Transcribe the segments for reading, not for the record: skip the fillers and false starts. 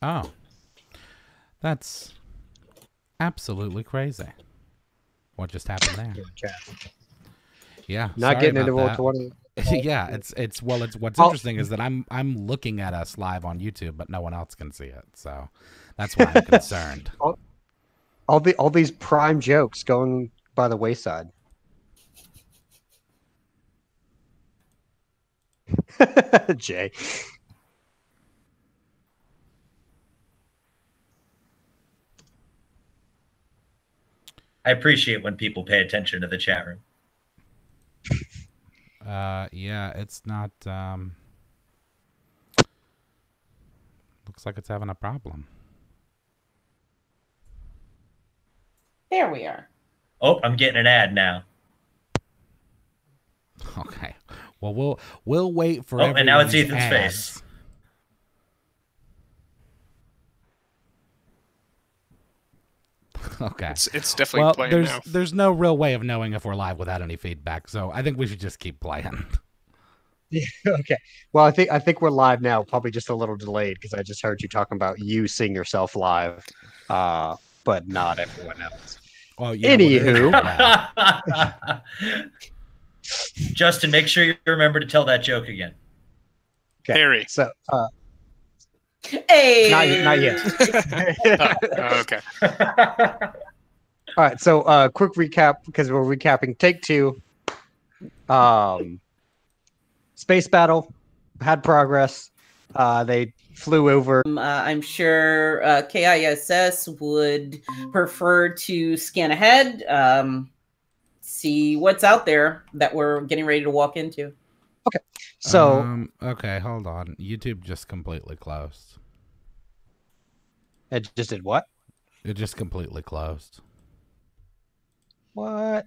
Oh, that's absolutely crazy. What just happened there? Yeah, not sorry getting into about Roll that. 20. Yeah, it's what's interesting is that I'm looking at us live on YouTube, but no one else can see it. So that's why I'm concerned. all these prime jokes going by the wayside. Jay. I appreciate when people pay attention to the chat room. Yeah, it's not. Looks like it's having a problem. There we are. Oh, I'm getting an ad now. Okay. Well, we'll wait for. Oh, and now it's Ethan's ads. face. Okay. It's definitely playing now. There's no real way of knowing if we're live without any feedback, so I think we should just keep playing. Yeah, okay. Well, I think we're live now, probably just a little delayed because I just heard you talking about you seeing yourself live, but not everyone else. Oh, yeah, anywho, Justin, make sure you remember to tell that joke again. Okay. Harry. So, hey, not yet. Okay. All right. So, quick recap because we're recapping Take Two. Space battle had progress. They flew over. I'm sure K.I.S.S. would prefer to scan ahead, see what's out there that we're getting ready to walk into. Okay. So, okay, hold on. YouTube just completely closed. It just did what? It just completely closed. What?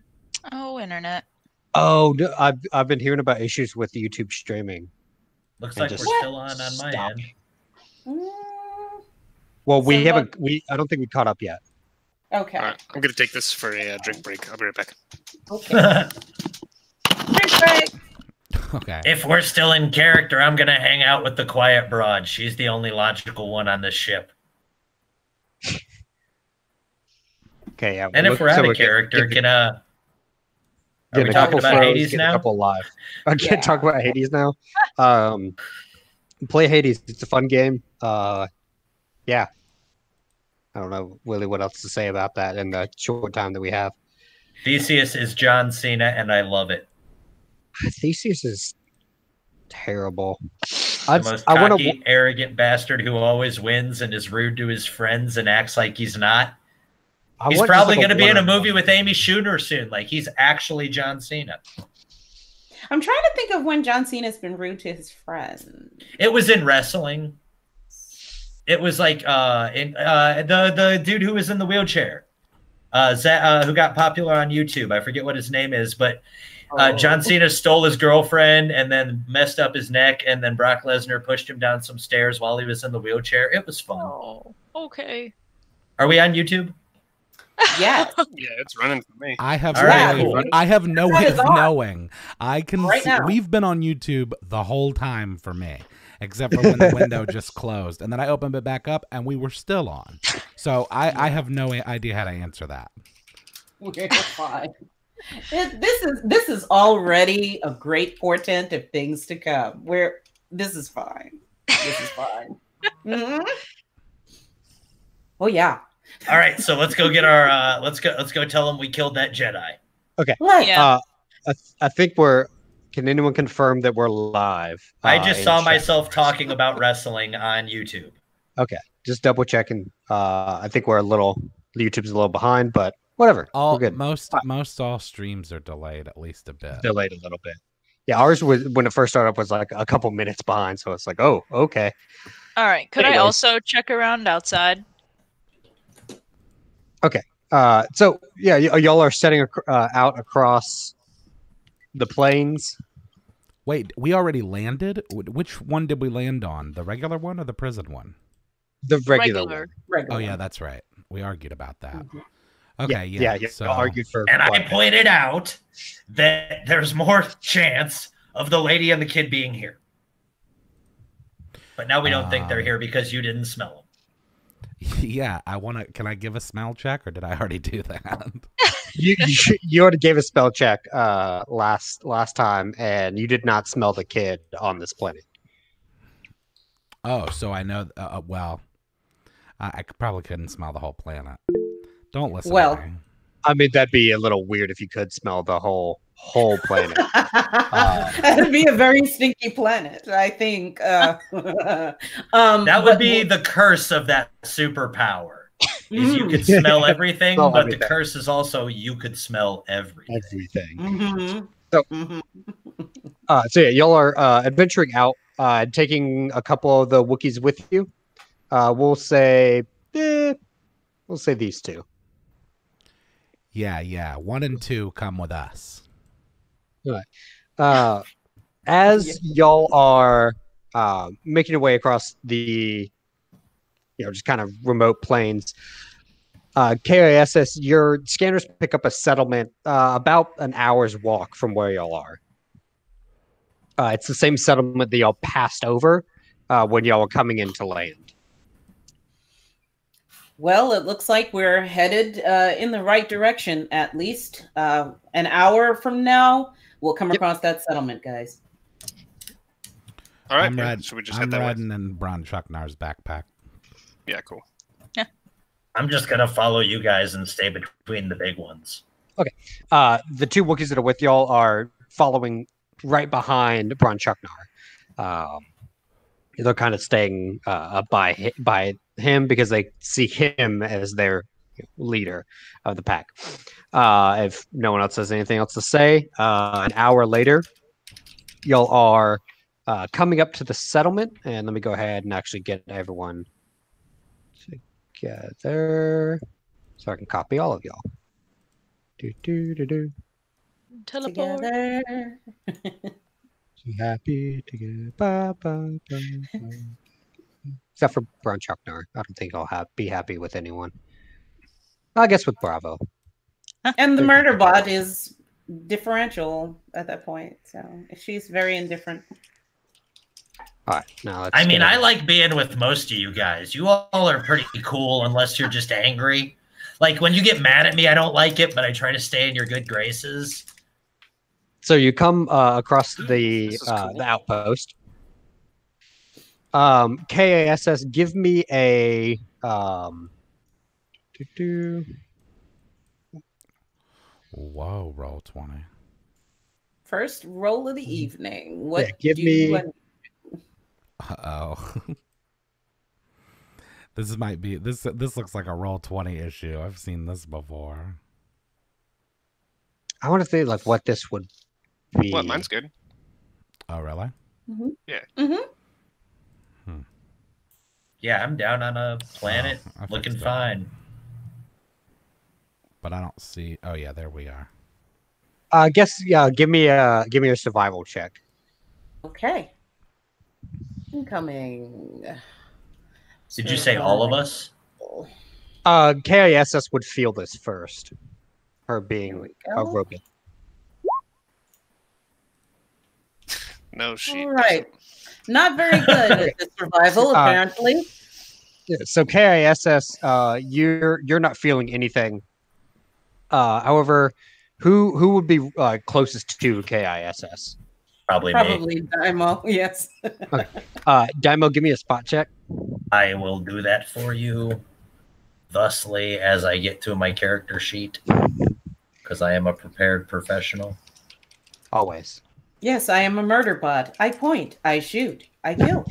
Oh, internet. Oh, no, I've been hearing about issues with YouTube streaming. Looks like we're still on my end. Well, we haven't. I don't think we caught up yet. Okay. All right. I'm gonna take this for a drink break. I'll be right back. Okay. Drink break. Okay. If we're still in character, I'm gonna hang out with the quiet broad. She's the only logical one on this ship. Okay, yeah. And if we're out of character, are we talking about Hades now? A couple live. I can't talk about Hades now. Play Hades. It's a fun game. Yeah. I don't know really what else to say about that in the short time that we have. Theseus is John Cena, and I love it. Theseus is terrible. The most cocky, arrogant bastard who always wins and is rude to his friends and acts like he's not. He's probably going to be in a movie with Amy Schumer soon. Like, he's actually John Cena. I'm trying to think of when John Cena's been rude to his friend. It was in wrestling. It was like the dude who was in the wheelchair, who got popular on YouTube. I forget what his name is, but John Cena stole his girlfriend and then messed up his neck, and then Brock Lesnar pushed him down some stairs while he was in the wheelchair. It was fun. Oh, okay. Are we on YouTube? Yeah. Yeah, it's running for me. I have cool. I have no way of knowing. I can right see, now. We've been on YouTube the whole time for me, except for when the window just closed, and then I opened it back up, and we were still on. So I have no idea how to answer that. We're fine. This is already a great portent of things to come. This is fine. This is fine. Mm-hmm. Oh yeah. All right, so let's go get our let's go tell them we killed that Jedi. Okay. Yeah. I think can anyone confirm that we're live? I just saw myself talking about wrestling on YouTube. Okay. Just double checking. I think YouTube's a little behind, but whatever. We're good. Most all streams are delayed at least a bit. Delayed a little bit. Yeah, ours was when it first started up was like a couple minutes behind, so it's like, oh, okay. All right. Could I also check around outside? Okay. So yeah, y'all are setting out across the plains. Wait, we already landed? Which one did we land on? The regular one or the prison one? The regular. Oh yeah, that's right. We argued about that. Mm-hmm. Okay, yeah. So argued for. And I pointed out that there's more chance of the lady and the kid being here. But now we don't think they're here because you didn't smell them. Yeah, I want to. Can I give a smell check, or did I already do that? You already gave a spell check last time, and you did not smell the kid on this planet. Oh, so I know. Well, I probably couldn't smell the whole planet. Don't listen. Well, to me. I mean, that'd be a little weird if you could smell the whole planet. That'd be a very stinky planet, I think. That would be the curse of that superpower. Is you could smell everything, but the curse is also you could smell everything. So yeah, y'all are adventuring out, taking a couple of the Wookiees with you. We'll say these two. Yeah. 1 and 2 come with us. All right. As y'all are making your way across the, just kind of remote plains, K.I.S.S, your scanners pick up a settlement about an hour's walk from where y'all are. It's the same settlement that y'all passed over when y'all were coming into land. Well, it looks like we're headed in the right direction, at least. An hour from now, we'll come across that settlement, guys. All right, should we just head that way? I'm riding in Bronchuknar's backpack. Yeah, cool. I'm just going to follow you guys and stay between the big ones. Okay. The two Wookiees that are with y'all are following right behind Bronchuknar. They're kind of staying up by him because they see him as their leader of the pack. If no one else has anything else to say, an hour later, y'all are coming up to the settlement. And let me go ahead and actually get everyone together so I can copy all of y'all. Teleport. Together. Happy together. Except for Bronchuknar. I don't think I'll be happy with anyone. I guess with Bravo. And the murder bot is differential at that point. So she's very indifferent. All right. Now I mean, I like being with most of you guys. You all are pretty cool unless you're just angry. Like when you get mad at me, I don't like it, but I try to stay in your good graces. So you come across the outpost. K.I.S.S, give me a Whoa, roll 20. First roll of the evening. What? Yeah, give me. Uh-oh. This looks like a roll 20 issue. I've seen this before. I want to think like what this would be. What? Mine's good. Oh, really? Mm-hmm. Yeah. Mm-hmm. Yeah, I'm down on a planet looking fine. But I don't see. Oh yeah, there we are. I guess give me a survival check. Okay. Incoming. Did you say all of us? K.I.S.S would feel this first. Her being a robot. No, she. All right. Not very good at the survival, apparently. So K.I.S.S, you're not feeling anything. However, who would be closest to K.I.S.S? Probably me. Dai'Mo, yes. Okay. Dai'Mo, give me a spot check. I will do that for you thusly as I get to my character sheet because I am a prepared professional. Always. Yes, I am a murder bot. I point, I shoot, I kill.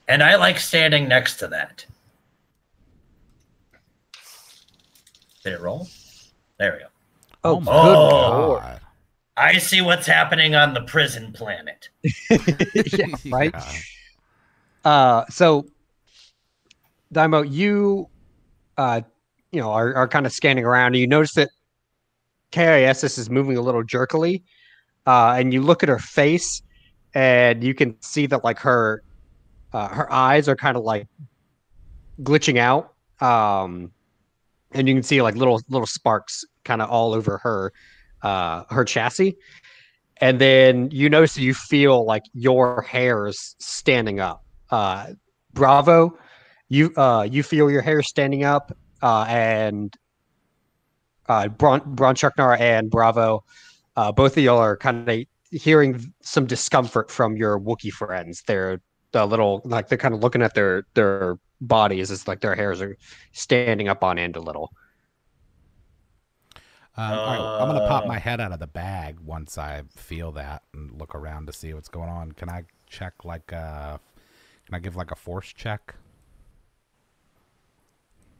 And I like standing next to that. Did it roll? There we go. Oh, my God. I see what's happening on the prison planet. Yeah, right? Yeah. So, Dai'Mo, you are kind of scanning around, and you notice that K.I.S.S is moving a little jerkily, and you look at her face, and you can see that like her eyes are kind of like glitching out, and you can see like little sparks kind of all over her chassis, and then you notice that you feel like your hair is standing up. Bravo You feel your hair standing up, and Bronchuknar and Bravo, both of y'all are kind of hearing some discomfort from your Wookiee friends. They're they're kind of looking at their bodies. It's like their hairs are standing up on end a little. All right, I'm gonna pop my head out of the bag once I feel that and look around to see what's going on. Can I check can I give like a force check?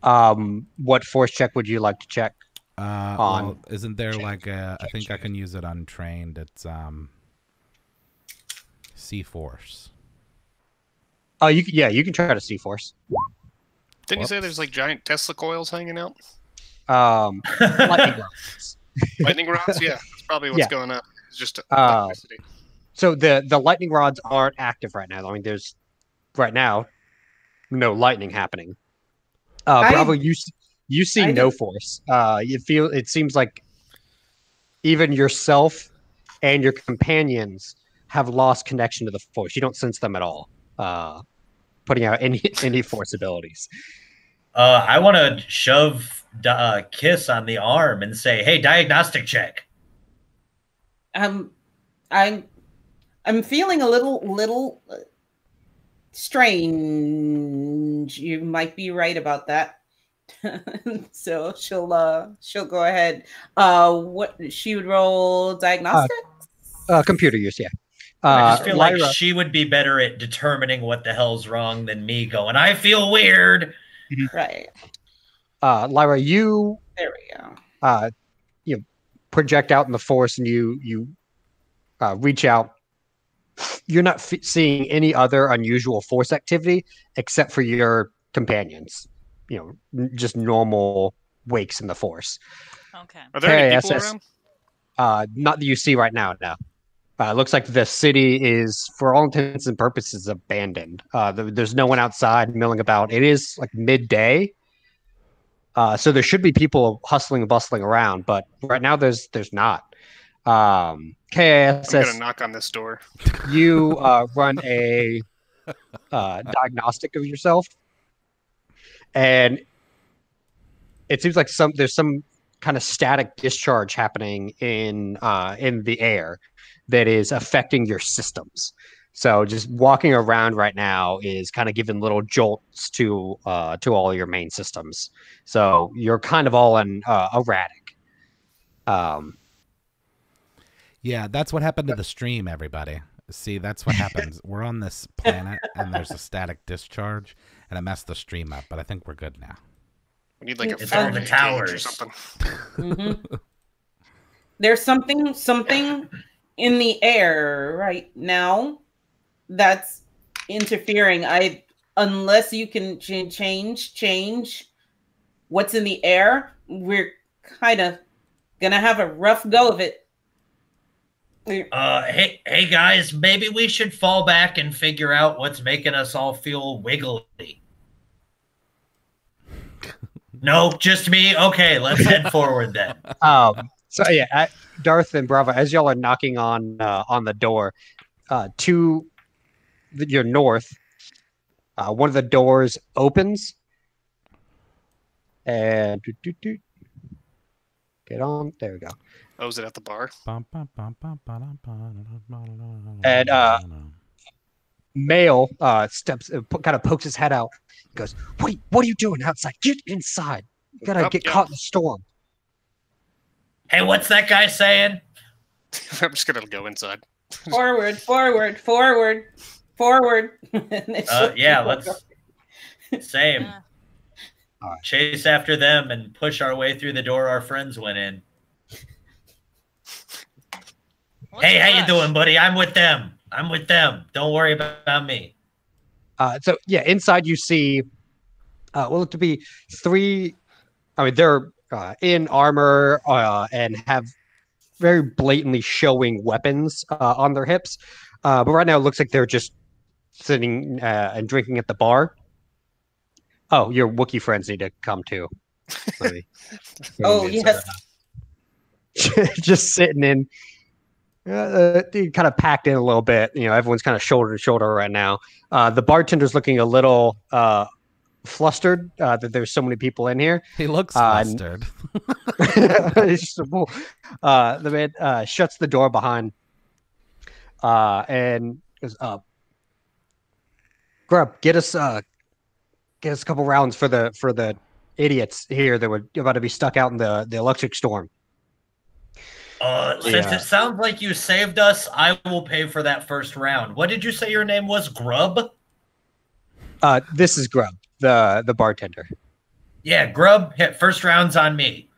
What force check would you like to check? Well, isn't there like I think I can use it untrained. It's C-force. Oh, you can try to C-force. Didn't you say there's like giant Tesla coils hanging out? Lightning rods. Lightning rods? Yeah, that's probably what's going on. It's just electricity. So the lightning rods aren't active right now. I mean, there's right now no lightning happening. Bravo, you see no force. It seems like even yourself and your companions have lost connection to the force. You don't sense them at all. Putting out any force abilities. I want to shove K.I.S.S on the arm and say, "Hey, diagnostic check." I'm feeling a little strange. You might be right about that. So she'll go ahead. What she would roll diagnostics? Computer use, yeah. I just feel Lyra, like she would be better at determining what the hell's wrong than me going, I feel weird. Right. Lyra, you There we go. You project out in the force and you reach out. You're not seeing any other unusual force activity except for your companions. You know, just normal wakes in the force. Okay. Are there any people K.I.S.S. around? Not that you see right now. No. It looks like the city is, for all intents and purposes, abandoned. There's no one outside milling about. It is like midday, so there should be people hustling and bustling around. But right now, there's not. K.I.S.S. I'm gonna knock on this door. You run a diagnostic of yourself, and it seems like there's some kind of static discharge happening in the air that is affecting your systems. So just walking around right now is kind of giving little jolts to all your main systems. So you're kind of all in erratic. Yeah, that's what happened to the stream, everybody. See, that's what happens. We're on this planet, and there's a static discharge, and it messed the stream up, but I think we're good now. We need like a It's on the Faraday cage towers or something. Mm-hmm. There's something in the air right now that's interfering. Unless you can change what's in the air, we're kind of gonna have a rough go of it. Hey guys, maybe we should fall back and figure out what's making us all feel wiggly. No, just me. Okay, let's head forward then. So yeah, Darth and Bravo, as y'all are knocking on the door, to your north, one of the doors opens, and get on. There we go. Oh, is it at the bar? And male steps, kind of pokes his head out. He goes, "Wait, what are you doing outside? Get inside! You gotta get caught in the storm." Hey, what's that guy saying? I'm just gonna go inside. Forward. Yeah, let's. Same. Yeah. Right. Chase after them and push our way through the door our friends went in. What's Hey, the how you rush? doing, buddy? I'm with them. Don't worry about me. So yeah, inside you see what look to be three. I mean, they're in armor and have very blatantly showing weapons on their hips. But right now, it looks like they're just sitting and drinking at the bar. Oh, your Wookiee friends need to come too. Oh yes. Just sitting in. Kind of packed in a little bit. You know, everyone's kind of shoulder to shoulder right now. The bartender's looking a little flustered that there's so many people in here. He looks flustered. The man shuts the door behind and goes, Grub, get us a couple rounds for the idiots here that were about to be stuck out in the electric storm. Since it sounds like you saved us, I will pay for that first round. What did you say your name was? Grub? This is Grub, the bartender. Yeah, Grub, hit first round's on me.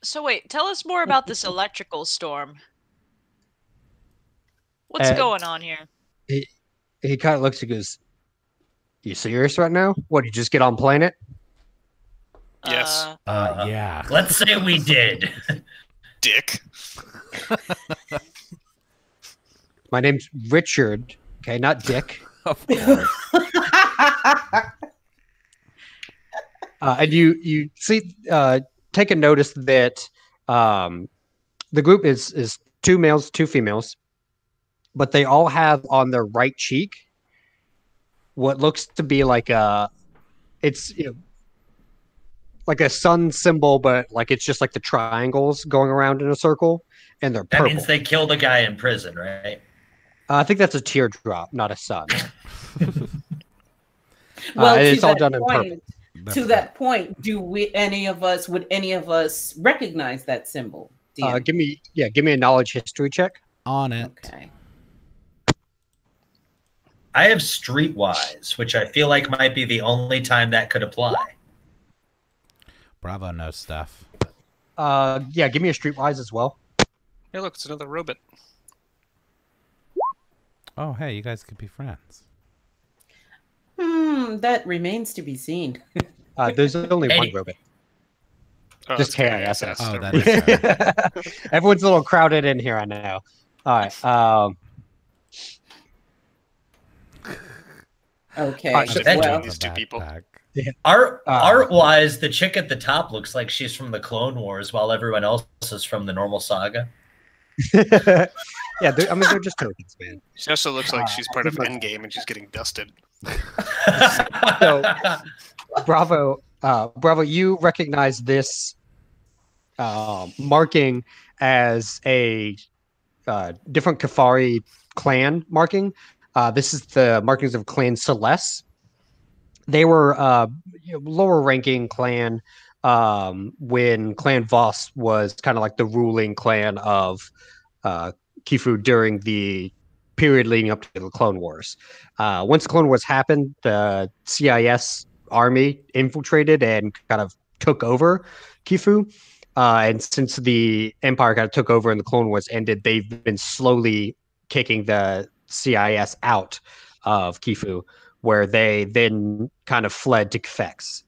So wait, tell us more about this electrical storm. What's going on here? He kind of looks and goes, "You serious right now? What, you just get on planet?" Yes. Yeah. Let's say we did. Dick. My name's Richard. Okay, not Dick. Of course. And you see, take a notice that the group is 2 males, 2 females, but they all have on their right cheek what looks to be like it's like a sun symbol, but like it's just like the triangles going around in a circle, and they're purple. That means they killed a guy in prison, right? I think that's a teardrop, not a sun. Well, it's all done in purple. To that point, would any of us recognize that symbol? Give me a knowledge history check on it. Okay. I have Streetwise, which I feel like might be the only time that could apply. Bravo knows stuff. Give me a Streetwise as well. Hey, look, it's another robot. Oh, hey, you guys could be friends. That remains to be seen. There's only one robot. Just K.I.S.S. Oh, that is Everyone's a little crowded in here, I know. All right. Okay. These 2 people. Yeah. Art-wise, the chick at the top looks like she's from the Clone Wars, while everyone else is from the normal saga. Yeah, they're just tokens, man. She also looks like she's part of Endgame and she's getting dusted. So, Bravo, you recognize this marking as a different Kafari clan marking. This is the markings of Clan Celeste. They were lower ranking clan when Clan Voss was kind of like the ruling clan of Kifu during the period leading up to the Clone Wars. Once the Clone Wars happened, the K.I.S. army infiltrated and kind of took over Kifu. And since the Empire kind of took over and the Clone Wars ended, they've been slowly kicking the K.I.S. out of Kifu, where they then kind of fled to K.I.S.S.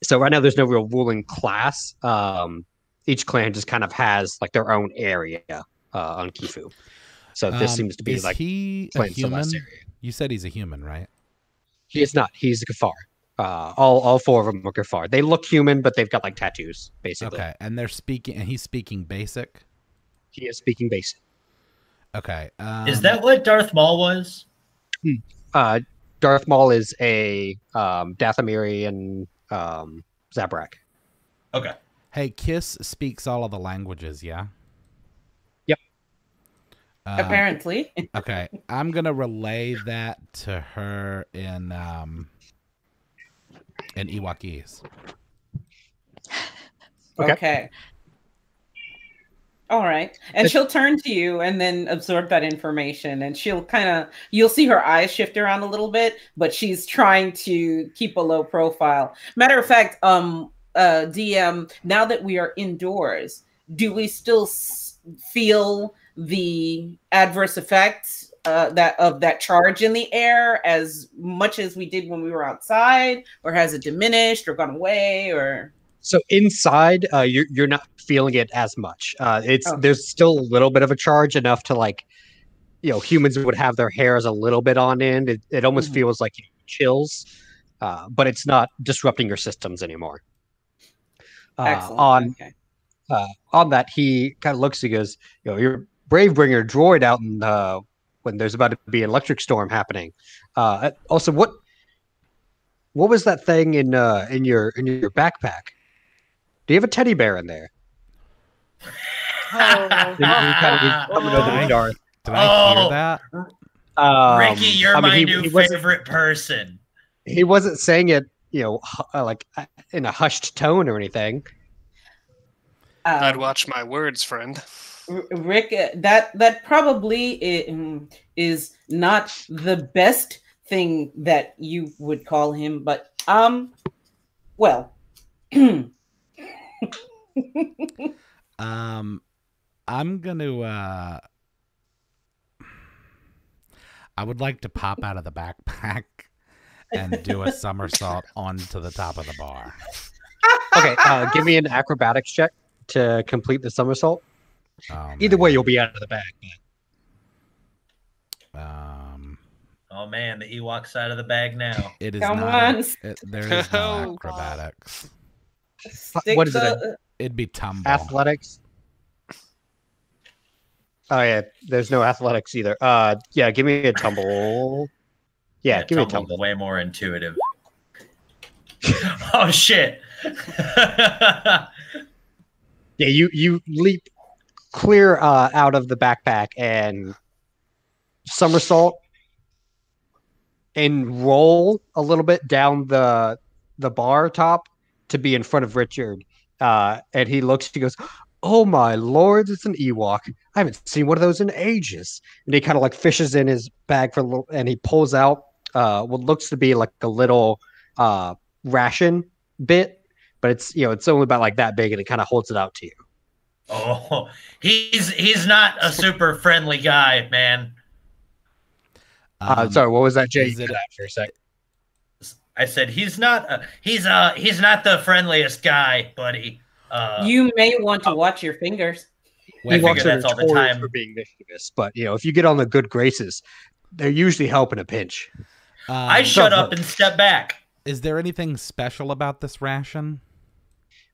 So right now there's no real ruling class. Each clan just kind of has like their own area on Kifu. So this seems to be like he a human? You said he's a human, right? He is not. He's a Kafar. All 4 of them are Kafar. They look human, but they've got like tattoos, basically. Okay, and they're speaking, and he's speaking basic. He is speaking basic. Okay. Is that what Darth Maul was? Darth Maul is a Dathomiri and Zabrak. Okay. Hey, K.I.S.S speaks all of the languages, yeah? Yep. Apparently. Okay, I'm gonna relay that to her in Ewokese. Okay. All right. And she'll turn to you and then absorb that information, and you'll see her eyes shift around a little bit, but she's trying to keep a low profile. Matter of fact, DM, now that we are indoors, do we still feel the adverse effects of that charge in the air as much as we did when we were outside, or has it diminished or gone away? Or so inside, you're not feeling it as much. There's still a little bit of a charge, enough to like, humans would have their hairs a little bit on end. It almost feels like chills, but it's not disrupting your systems anymore. On that, he kind of looks. He goes, "You're brave, bring your droid out, and when there's about to be an electric storm happening. Also, what was that thing in your backpack? Do you have a teddy bear in there? Oh, He kind of he's coming over to Darth. Did I hear that? Ricky, you're my new favorite person. He wasn't saying it, like in a hushed tone or anything. I'd watch my words, friend. Rick, that probably is not the best thing that you would call him, but well. I'm gonna I would like to pop out of the backpack and do a somersault onto the top of the bar. Okay, give me an acrobatics check to complete the somersault. Either way, you'll be out of the bag. Oh man, the Ewok side of the bag now. It is Come not. on. There is no acrobatics. What is it? It'd be tumble. Athletics. Oh yeah, there's no athletics either. Yeah, give me a tumble. Yeah, give me a tumble. Way more intuitive. Oh shit. Yeah, you leap clear out of the backpack and somersault and roll a little bit down the bar top to be in front of Richard. And he looks, he goes, "Oh my lord, it's an Ewok. I haven't seen one of those in ages." And he kind of like fishes in his bag for a little, and he pulls out what looks to be like a little ration bit, but it's only about like that big, and it kind of holds it out to you. Oh, he's not a super friendly guy, man. Sorry, what was that, Jay? You cut out for a sec. I said he's not the friendliest guy, buddy. You may want to watch your fingers. I figure that's all the time for being mischievous, but if you get on the good graces, they're usually help in a pinch. I shut up and step back. Is there anything special about this ration?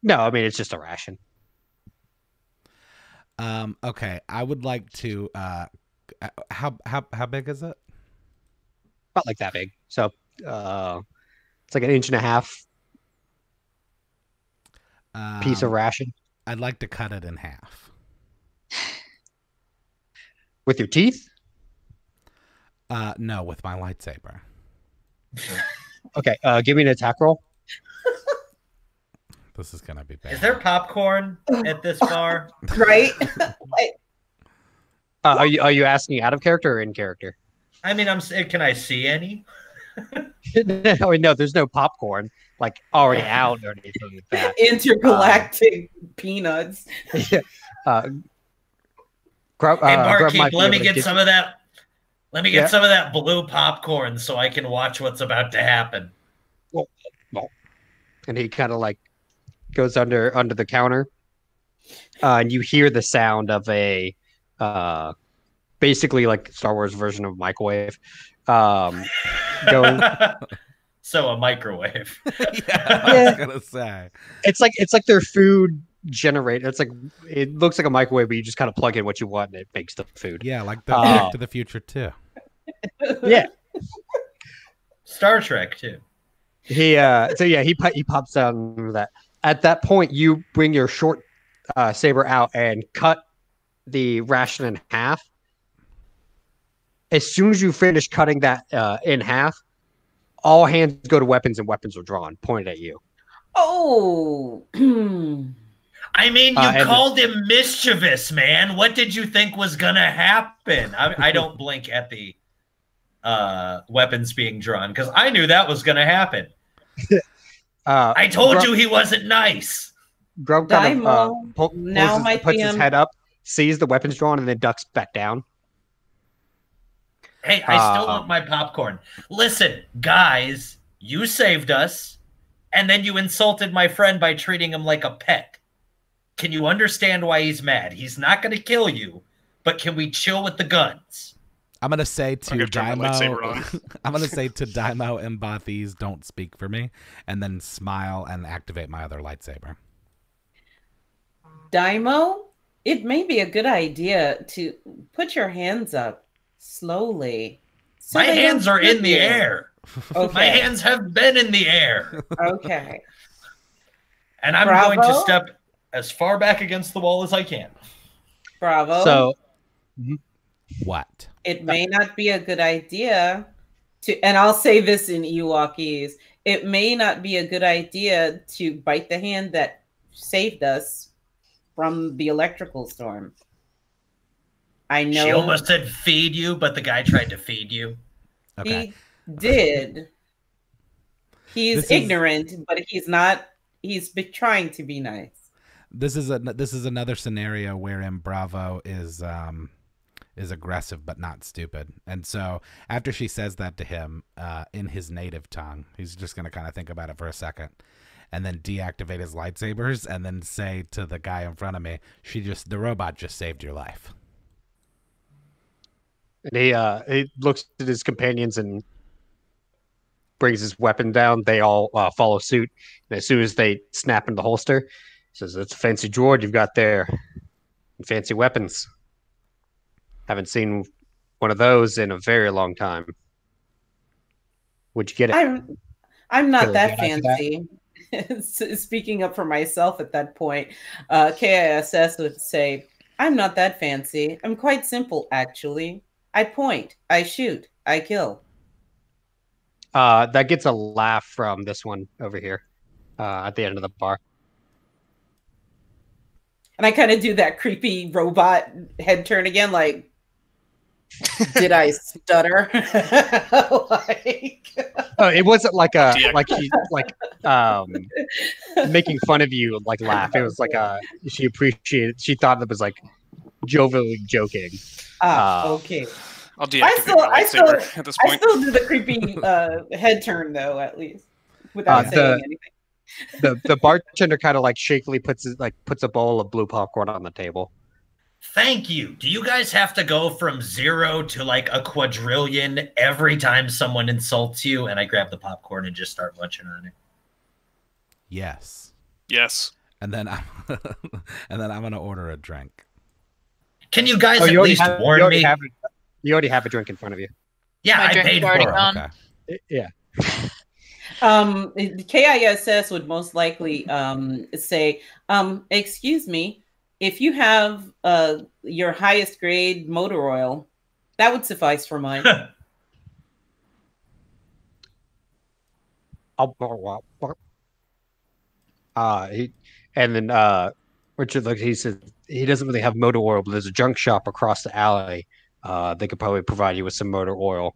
No, I mean it's just a ration. Okay, I would like to. How big is it? About like that big. So it's like an inch and a half piece of ration. I'd like to cut it in half. With your teeth? No, with my lightsaber. Okay, give me an attack roll. This is gonna be bad. Is there popcorn at this bar? Right? Are you asking out of character or in character? I mean, can I see any? No, there's no popcorn like already out or anything like that. Intergalactic peanuts. Yeah. Hey, barkeep, let me get some of that. Let me get some of that blue popcorn so I can watch what's about to happen. Well. And he kind of like goes under the counter, and you hear the sound of a basically like Star Wars version of microwave. Going. So a microwave. I was gonna say it's like their food generator. It looks like a microwave, but you just kind of plug in what you want and it makes the food. Yeah, like the Back to the Future too. Yeah. Star Trek too. He pops down that. At that point, you bring your short saber out and cut the ration in half. As soon as you finish cutting that in half, all hands go to weapons and weapons are drawn, pointed at you. Oh. I mean, you called him mischievous, man. What did you think was gonna happen? I don't blink at the weapons being drawn because I knew that was gonna happen. I told you he wasn't nice. Grub kind Dai'Mo puts his head up, sees the weapons drawn, and then ducks back down. Hey, I still want my popcorn. Listen, guys, you saved us, and then you insulted my friend by treating him like a pet. Can you understand why he's mad? He's not going to kill you, but can we chill with the guns? I'm going to say to Dai'Mo, I'm going to say to Dai'Mo and Bothies, don't speak for me, and then smile and activate my other lightsaber. Dai'Mo, it may be a good idea to put your hands up slowly. My hands are in the air. Okay. My hands have been in the air. Okay. And I'm Bravo. going to step as far back against the wall as I can. Bravo. So, What? It may not be a good idea to, and I'll say this in Ewokese, it may not be a good idea to bite the hand that saved us from the electrical storm. I know She almost said feed you, but the guy tried to feed you. Okay. he did. He's This is- ignorant, but he's not. He's trying to be nice. This is another scenario wherein Bravo is aggressive but not stupid. And so after she says that to him in his native tongue, he's just going to kind of think about it for a second and then deactivate his lightsabers and then say to the guy in front of me, the robot just saved your life. and he looks at his companions and brings his weapon down. They all follow suit. And as soon as they snap in the holster, he says, "It's a fancy droid you've got there. And fancy weapons. Haven't seen one of those in a very long time. Would you get it?" I'm not Feel that good after fancy. Speaking up for myself at that point, K.I.S.S would say, "I'm not that fancy. I'm quite simple, actually. I point, I shoot, I kill." That gets a laugh from this one over here at the end of the bar. And I kind of do that creepy robot head turn again, like, did I stutter? It wasn't like making fun of you like laugh. It was like she thought it was like jovially joking. Okay. I'll deactivate my lightsaber at this I point. still do the creepy head turn though, at least without saying anything. The bartender kind of like shakily puts a bowl of blue popcorn on the table. Thank you. Do you guys have to go from 0 to like a quadrillion every time someone insults you? And I grab the popcorn and just start munching on it. Yes. Yes. And then I'm going to order a drink. Can you guys at least warn me? You already have a drink in front of you. Yeah, My I drink paid is already for it. gone. Okay. Yeah. K.I.S.S would most likely say, excuse me, if you have your highest grade motor oil, that would suffice for mine. Richard looks. He says he doesn't really have motor oil, but there's a junk shop across the alley. They could probably provide you with some motor oil.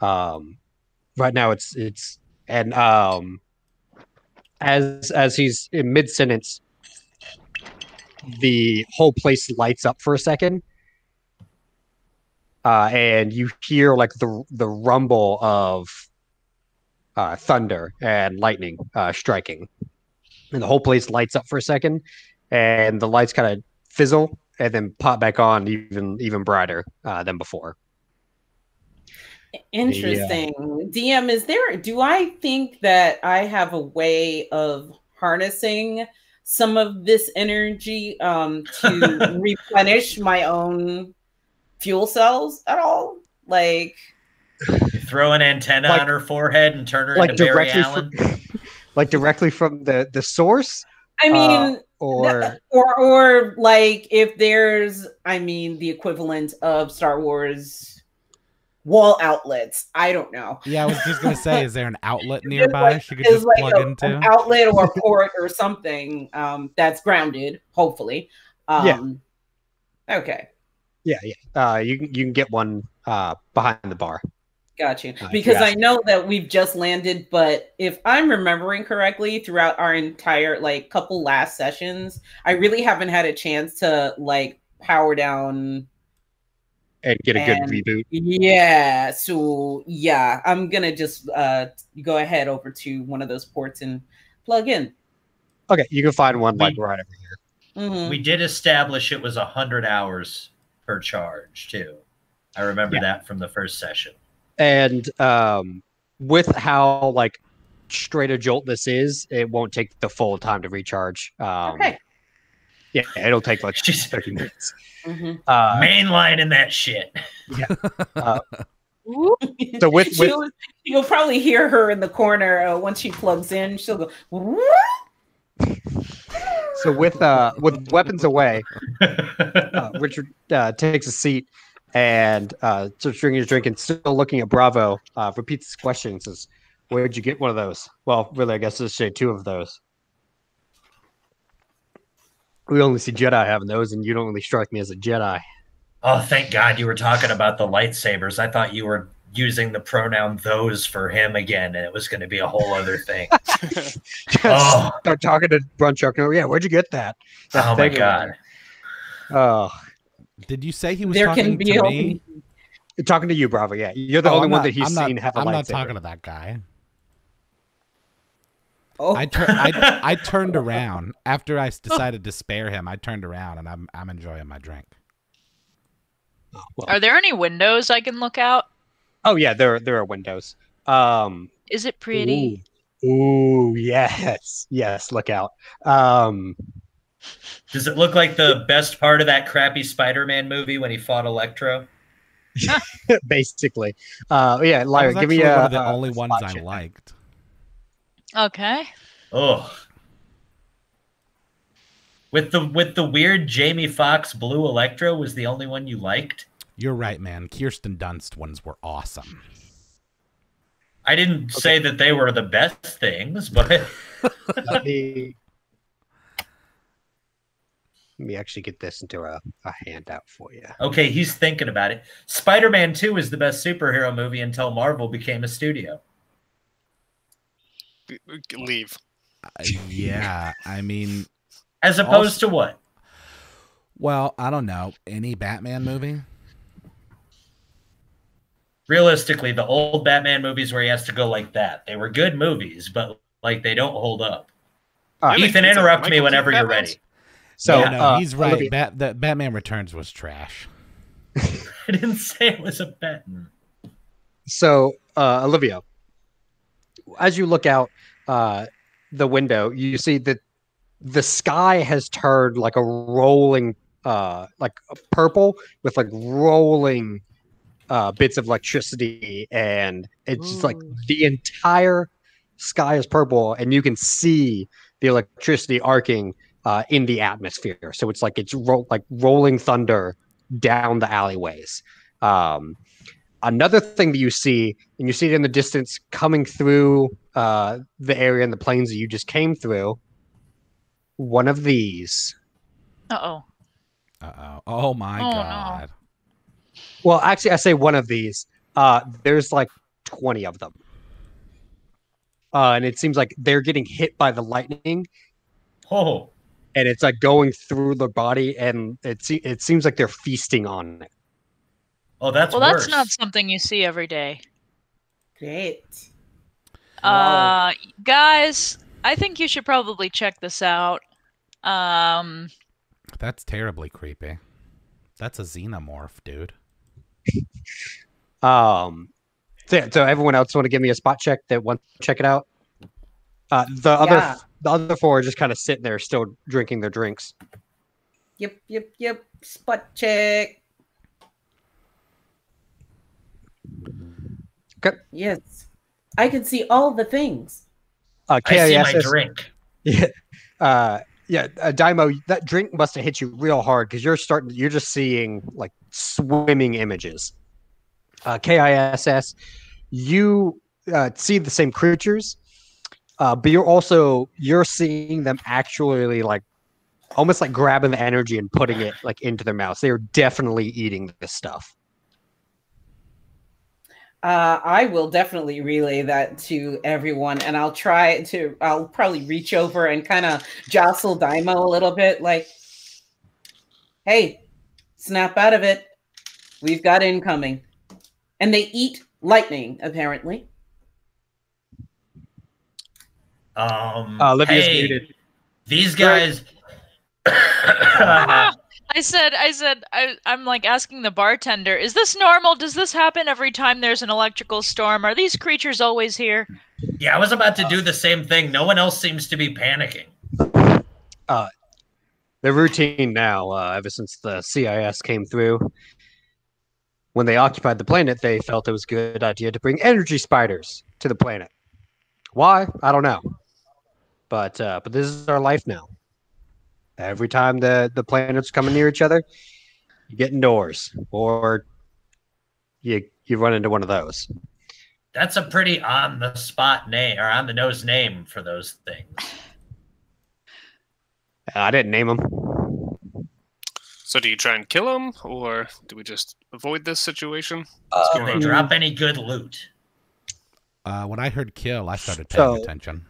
Right now it's as he's in mid sentence, the whole place lights up for a second, and you hear like the rumble of thunder and lightning striking, and the whole place lights up for a second, and the lights kind of fizzle and then pop back on even brighter than before. Interesting. DM, do I think that I have a way of harnessing some of this energy to replenish my own fuel cells at all? Like, You throw an antenna on her forehead and turn her into Barry Allen. Directly from the source. I mean, or like if there's, the equivalent of Star Wars wall outlets. I don't know. Yeah, I was just gonna say, is there an outlet nearby she could just plug into? An outlet or a port or something that's grounded, hopefully. Okay. Yeah. You can get one behind the bar. Got you. Because I know that we've just landed, but if I'm remembering correctly, throughout our entire couple last sessions, I really haven't had a chance to power down and get a good reboot. Yeah. So yeah, I'm gonna just go ahead over to one of those ports and plug in. Okay, you can find one right over here. Mm-hmm. We did establish it was 100 hours per charge too. I remember that from the first session. And with how straight a jolt this is, it won't take the full time to recharge. Okay. Yeah, it'll take 30 minutes. Mm-hmm. Mainline in that shit. Yeah. So you'll probably hear her in the corner once she plugs in. She'll go. So with weapons away, Richard takes a seat and starts drinking his drink and still looking at Bravo. Repeats his question and says, "Where'd you get one of those?" Well, really, I guess let's say 2 of those. We only see Jedi having those, and you don't really strike me as a Jedi. Oh, thank God you were talking about the lightsabers. I thought you were using the pronoun "those" for him again, and it was going to be a whole other thing. Start talking to Bronchuknar. Yeah, where'd you get that? Oh my God. Oh, did you say he was talking to me? Talking to you, Bravo. Yeah, you're the only one that he's seen have a lightsaber. I'm not talking to that guy. Oh. I turned around after I decided to spare him. I turned around and I'm enjoying my drink. Oh, well. Are there any windows I can look out? Oh yeah, there are windows. Is it pretty? Ooh, yes. Look out. Does it look like the best part of that crappy Spider-Man movie when he fought Electro? Basically. Yeah, Lyra, give me one of the only ones I liked. Okay. Oh. With the weird Jamie Foxx blue Electro was the only one you liked? You're right, man. Kirsten Dunst ones were awesome. I didn't say that they were the best things, but let me actually get this into a handout for you. Okay, he's thinking about it. Spider-Man 2 is the best superhero movie until Marvel became a studio. Leave. Yeah, I mean... As opposed to what? Well, I don't know. Any Batman movie? Realistically, the old Batman movies where he has to go like that, they were good movies, but like they don't hold up. Ethan, interrupt me whenever you're ready. So yeah, no, he's right. The Batman Returns was trash. I didn't say it was a Batman. So, Olivia, as you look out the window, you see that the sky has turned like a rolling, like a purple with like rolling bits of electricity, and it's just like the entire sky is purple, and you can see the electricity arcing in the atmosphere. So it's like like rolling thunder down the alleyways. Another thing that you see, and you see it in the distance coming through the area and the plains that you just came through, one of these. Uh-oh. Oh my God. No. Well, actually, I say one of these. There's like 20 of them. And it seems like they're getting hit by the lightning. Oh. And it's like going through their body, and it seems like they're feasting on it. Oh, that's worse. That's not something you see every day. Great. Guys, I think you should probably check this out. That's terribly creepy. That's a xenomorph, dude. So everyone else want to give me a spot check that wants to check it out? The other 4 are just kind of sitting there still drinking their drinks. Yep. Spot check. Okay. Yes. I can see all the things. K.I.S.S. I see my drink. Yeah. Dai'Mo, that drink must have hit you real hard because you're just seeing like swimming images. K.I.S.S. You see the same creatures, but you're seeing them actually like almost like grabbing the energy and putting it like into their mouths. They are definitely eating this stuff. I will definitely relay that to everyone, and I'll probably reach over and kind of jostle Dai'Mo a little bit, like, hey, snap out of it. We've got incoming. And they eat lightning, apparently. Olivia's muted. These guys... I'm like asking the bartender, is this normal? Does this happen every time there's an electrical storm? Are these creatures always here? Yeah, I was about to do the same thing. No one else seems to be panicking. The routine now, ever since the CIS came through. when they occupied the planet, they felt it was a good idea to bring energy spiders to the planet. Why? I don't know. But this is our life now. Every time the planets coming near each other, you get indoors, or you run into one of those. That's a pretty on the spot name or on the nose name for those things. I didn't name them. So do you try and kill them, or do we just avoid this situation? Do they drop any good loot? When I heard kill, I started paying attention.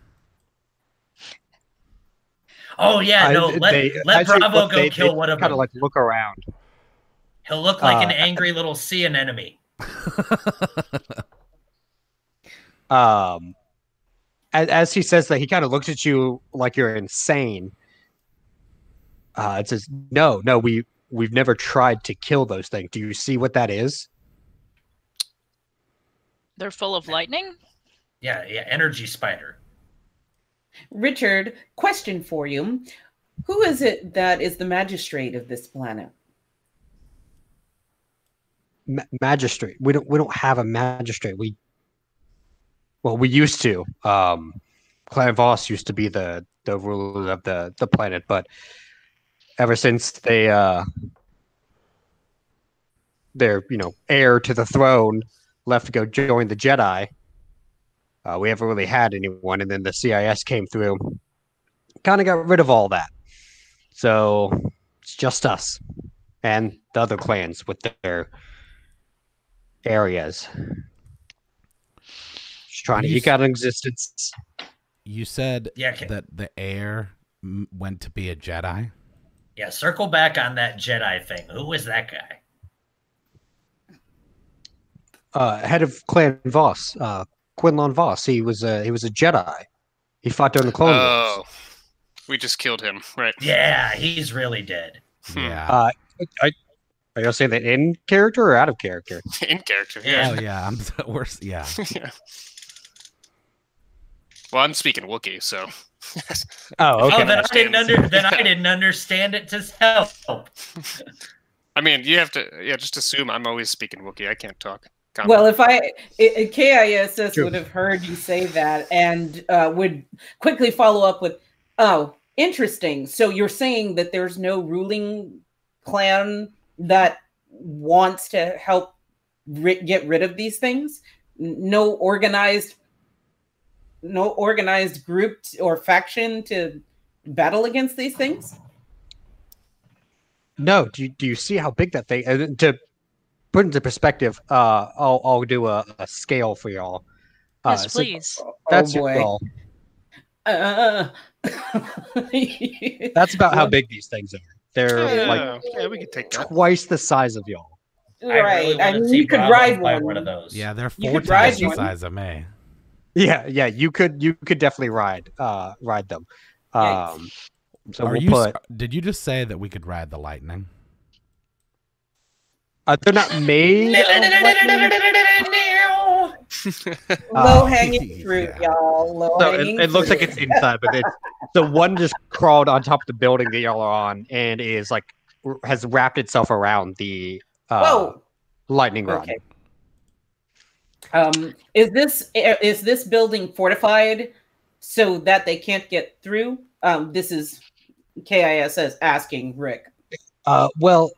Oh yeah, no. Let Bravo go kill one of them. Kind of like look around. He'll look like an angry little sea anemone. As he says that, he kind of looks at you like you're insane. It says, "No, we've never tried to kill those things. Do you see what that is?" They're full of lightning? Yeah, energy spider. Richard, question for you. Who is it that is the magistrate of this planet? Magistrate. We don't have a magistrate. We used to. Clan Voss used to be the ruler of the planet, but ever since their heir to the throne left to go join the Jedi, we haven't really had anyone, and then the K.I.S. came through, kind of got rid of all that. So it's just us and the other clans with their areas. Just trying to eke out an existence. You said that the heir went to be a Jedi? Yeah, circle back on that Jedi thing. Who was that guy? Head of Clan Voss, Quinlan Voss. He was a Jedi. He fought during the Clone Wars. We just killed him, right? Yeah, he's really dead. Yeah. Are you saying that in character or out of character? In character, yeah. Oh yeah, I'm the worst. Yeah. Yeah. Well, I'm speaking Wookie, so. Oh, okay. Oh, then I didn't understand it to help. I mean, you have to, just assume I'm always speaking Wookie. I can't talk. Well, if K.I.S.S. would have heard you say that and would quickly follow up with, "Oh, interesting. So you're saying that there's no ruling clan that wants to help get rid of these things? No organized group or faction to battle against these things?" No. Do you see how big that thing? To put into perspective, I'll do a scale for y'all. Yes, please. That's your goal. That's about how big these things are. They're we can take that. twice the size of y'all. Right. I mean, you could ride one of those. Yeah, they're 4 times the size of me. Yeah, you could definitely ride them. So did you just say that we could ride the lightning? They're not made. Low hanging fruit, y'all. It looks like it's inside, but the one just crawled on top of the building that y'all are on, and is like has wrapped itself around the lightning rod. Okay. Is this building fortified so that they can't get through? This is K.I.S.S. asking Rick. Well,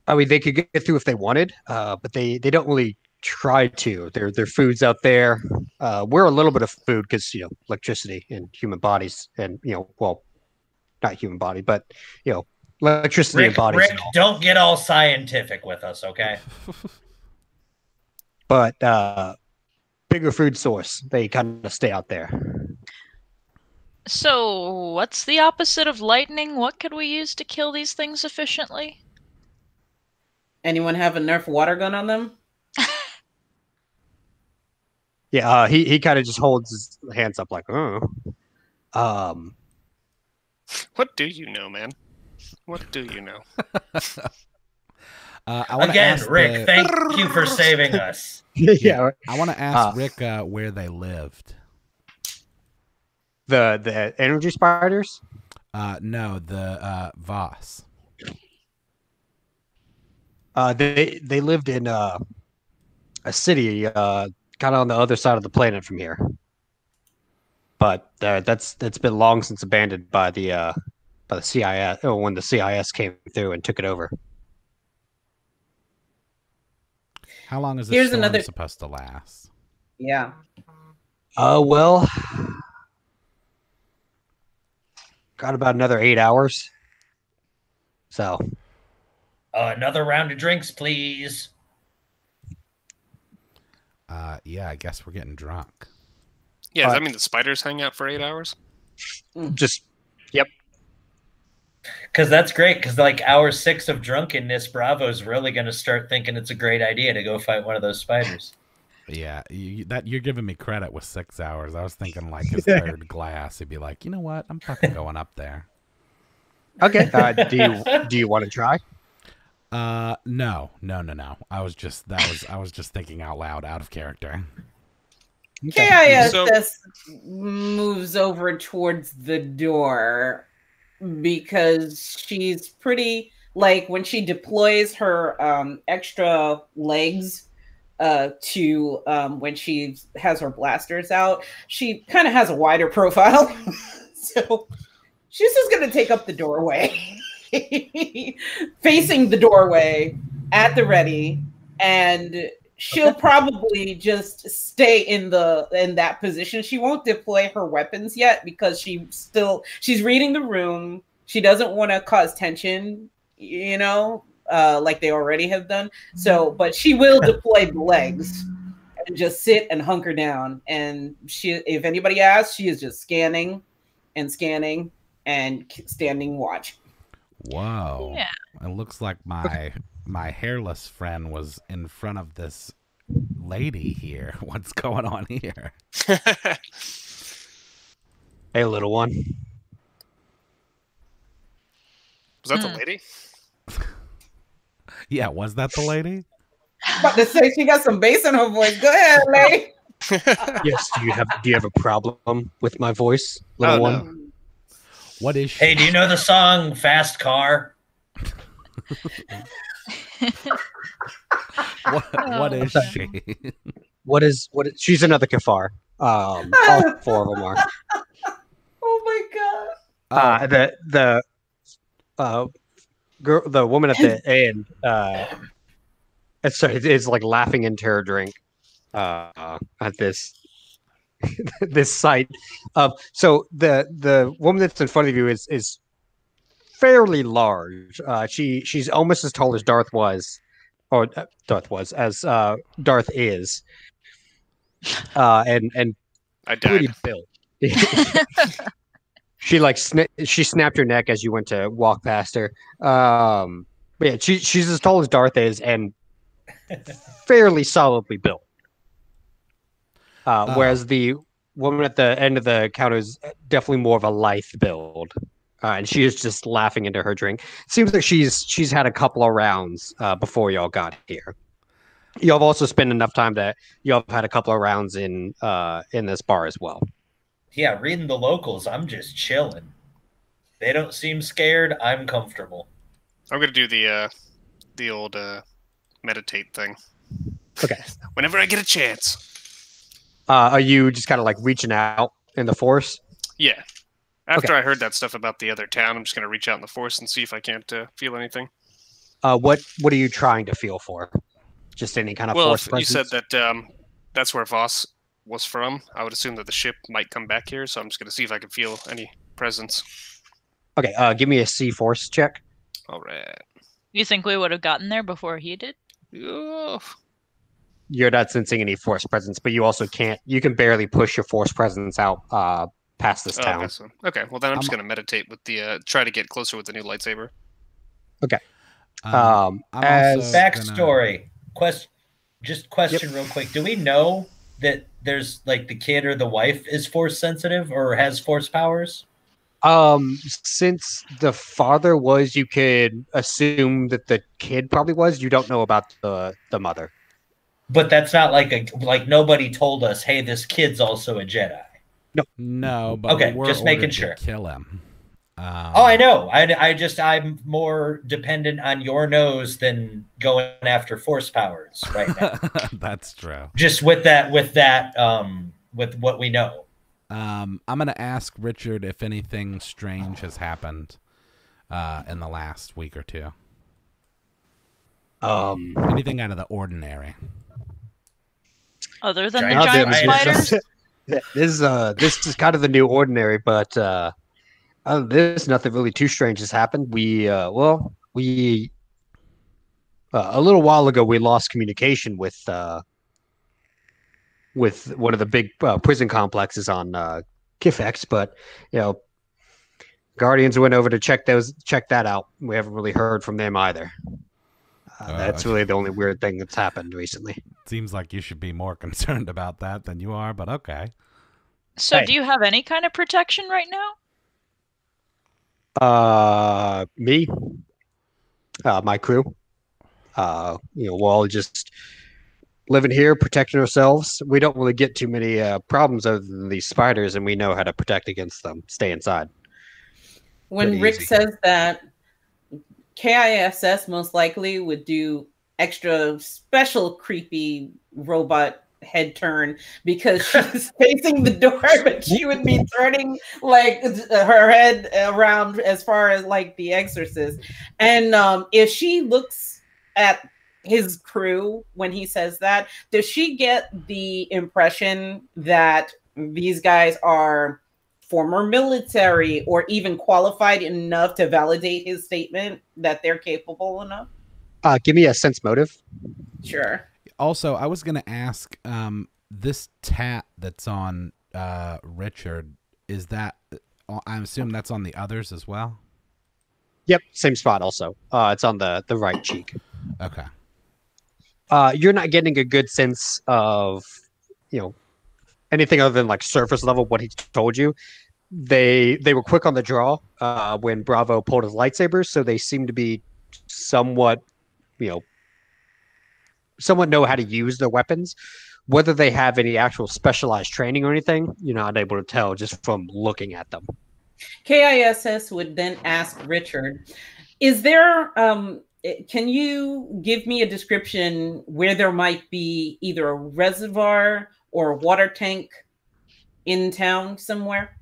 I mean, they could get through if they wanted, but they don't really try to. Their food's out there. We're a little bit of food because electricity in human bodies, and not human body, but electricity in bodies. Rick, don't get all scientific with us, okay? But bigger food source. They kind of stay out there. So, what's the opposite of lightning? What could we use to kill these things efficiently? Anyone have a Nerf water gun on them? Yeah, he kind of just holds his hands up like, What do you know, man? What do you know? Again, Rick, thank you for saving us. Yeah, I want to ask Rick where they lived. The energy spiders? No, the Voss. They lived in a city kind of on the other side of the planet from here, but that's been long since abandoned by the CIS. Or when the CIS came through and took it over. How long is this Here's storm another- supposed to last? Yeah. Well, got about another 8 hours. So, Another round of drinks, please. Yeah, I guess we're getting drunk. Yeah, does that mean the spiders hang out for 8 hours? just Because that's great. Because like hour 6 of drunkenness, Bravo's really going to start thinking it's a great idea to go fight one of those spiders. Yeah, you're giving me credit with 6 hours. I was thinking like his third glass, he'd be like, you know what? I'm fucking going up there. okay. Do you want to try? No. I was just thinking out loud, out of character. K.I.S.S. moves over towards the door because she's pretty, like, when she deploys her extra legs to when she has her blasters out, she kind of has a wider profile. So she's just going to take up the doorway, facing the doorway at the ready, and she'll probably just stay in that position. She won't deploy her weapons yet because she's reading the room. She doesn't want to cause tension, like they already have done. So, but she will deploy the legs and just sit and hunker down. And if anybody asks, she is just scanning and standing watch. Whoa. Yeah. It looks like my hairless friend was in front of this lady here. What's going on here? Hey, little one. Was that the lady? Yeah, was that the lady? About to say she got some bass in her voice. Go ahead, lady. Yes. Do you have a problem with my voice, little one? No. What is she? Hey, do you know the song "Fast Car"? What is she? What is she's another kafar. All 4 of them are. Oh my god. The girl, the woman at the end, is like laughing into her drink at this this sight. So the woman that's in front of you is fairly large. She's almost as tall as Darth was, or as Darth is, and I pretty died. built. She she snapped her neck as you went to walk past her. But yeah, she's as tall as Darth is and fairly solidly built. Whereas the woman at the end of the counter is definitely more of a lithe build, and she is just laughing into her drink. Seems like she's had a couple of rounds before y'all got here. Y'all have also spent enough time that y'all have had a couple of rounds in this bar as well. Yeah, reading the locals, I'm just chilling. They don't seem scared. I'm comfortable. I'm gonna do the old meditate thing. Okay. Whenever I get a chance. Are you just kind of like reaching out in the force? Yeah. After I heard that stuff about the other town, I'm just gonna reach out in the force and see if I can't feel anything. What are you trying to feel for? Just any kind of force presence? You said that that's where Voss was from. I would assume that the ship might come back here, so I'm just gonna see if I can feel any presence. Okay, give me a C force check. All right. You think we would have gotten there before he did? Oh. You're not sensing any force presence, but you also can't. You can barely push your force presence out past this town. Okay, well then I'm just gonna meditate with the try to get closer with the new lightsaber. Okay. I'm as also Backstory. Question real quick. Do we know that there's like the kid or the wife is force sensitive or has force powers? Since the father was, you could assume that the kid probably was. You don't know about the mother. But that's not like nobody told us, hey, this kid's also a Jedi. No, but Okay, we were just making ordered to sure. kill him. Oh, I know. I'm more dependent on your nose than going after force powers right now. That's true. Just with what we know. I'm gonna ask Richard if anything strange has happened in the last week or two. Anything out of the ordinary. Other than the Giant giant spiders? This is kind of the new ordinary, but other than this, nothing really too strange has happened. We a little while ago we lost communication with one of the big prison complexes on K.I.S.S, but Guardians went over to check that out. We haven't really heard from them either. That's really the only weird thing that's happened recently. Seems like you should be more concerned about that than you are, but okay. So Hey. do you have any kind of protection right now? Me, my crew, we're all just living here, protecting ourselves. We don't really get too many problems other than these spiders, and we know how to protect against them. Stay inside. When Pretty Rick easy. says that, K.I.S.S most likely would do extra special creepy robot head turn because she's facing the door, but she would be turning like her head around as far as like the Exorcist. And if she looks at his crew when he says that, does she get the impression that these guys are former military or even qualified enough to validate his statement that they're capable enough? Give me a sense motive. Sure. Also, I was going to ask, this tat that's on Richard, is that, I assume that's on the others as well? Yep, same spot also. It's on the right cheek. Okay. You're not getting a good sense of, anything other than like surface level what he told you. They were quick on the draw when Bravo pulled his lightsabers, so they seem to be somewhat know how to use their weapons. Whether they have any actual specialized training or anything, you're not able to tell just from looking at them. K.I.S.S would then ask Richard, is there, can you give me a description where there might be either a reservoir or a water tank in town somewhere?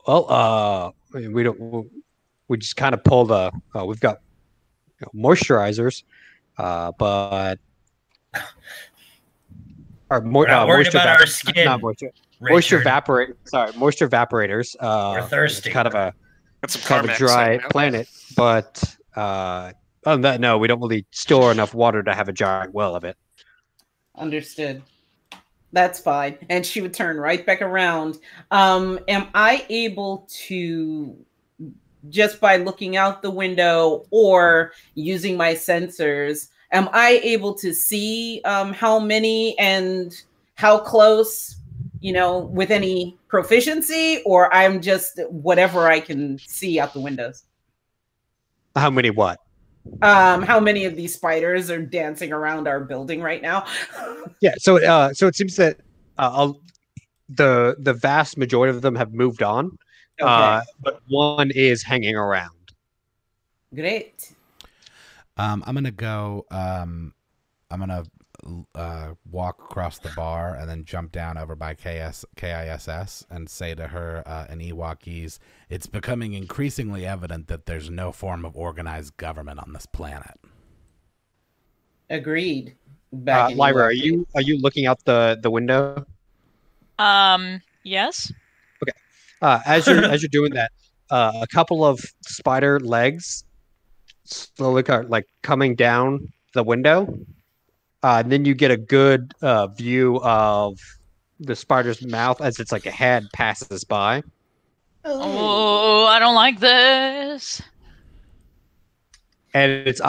Well, we just kind of pull we've got moisturizers, but We're not worried about our skin. Not moisture evaporators. We're thirsty. It's kind of a Got some kind of a Carmex dry right now. planet, but other than that, no, we don't really store enough water to have a giant well of it. Understood. That's fine. And she would turn right back around. Am I able to, just by looking out the window or using my sensors, am I able to see how many and how close, with any proficiency, or I'm just whatever I can see out the windows? How many what? How many of these spiders are dancing around our building right now? Yeah, so it seems that the vast majority of them have moved on, Okay. but one is hanging around. Great. I'm gonna go. I'm gonna walk across the bar and then jump down over by K.I.S.S and say to her in Ewokese, "It's becoming increasingly evident that there's no form of organized government on this planet." Agreed. Back in Lyra, Ewok. are you looking out the window? Yes. As you're doing that, a couple of spider legs slowly coming down the window. And then you get a good view of the spider's mouth as it's like a head passes by. Oh, I don't like this. And its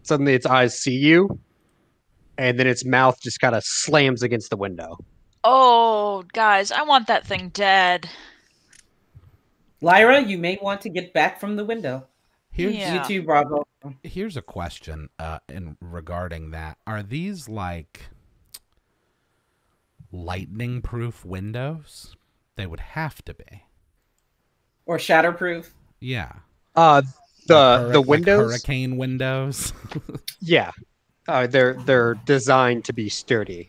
suddenly its eyes see you, and then its mouth just kind of slams against the window. Oh, guys, I want that thing dead. Lyra, you may want to get back from the window. Yeah. You too, Bravo. Here's a question in regarding that. Are these like lightning-proof windows? They would have to be. Or shatterproof. Yeah. The windows, like hurricane windows. yeah, they're designed to be sturdy.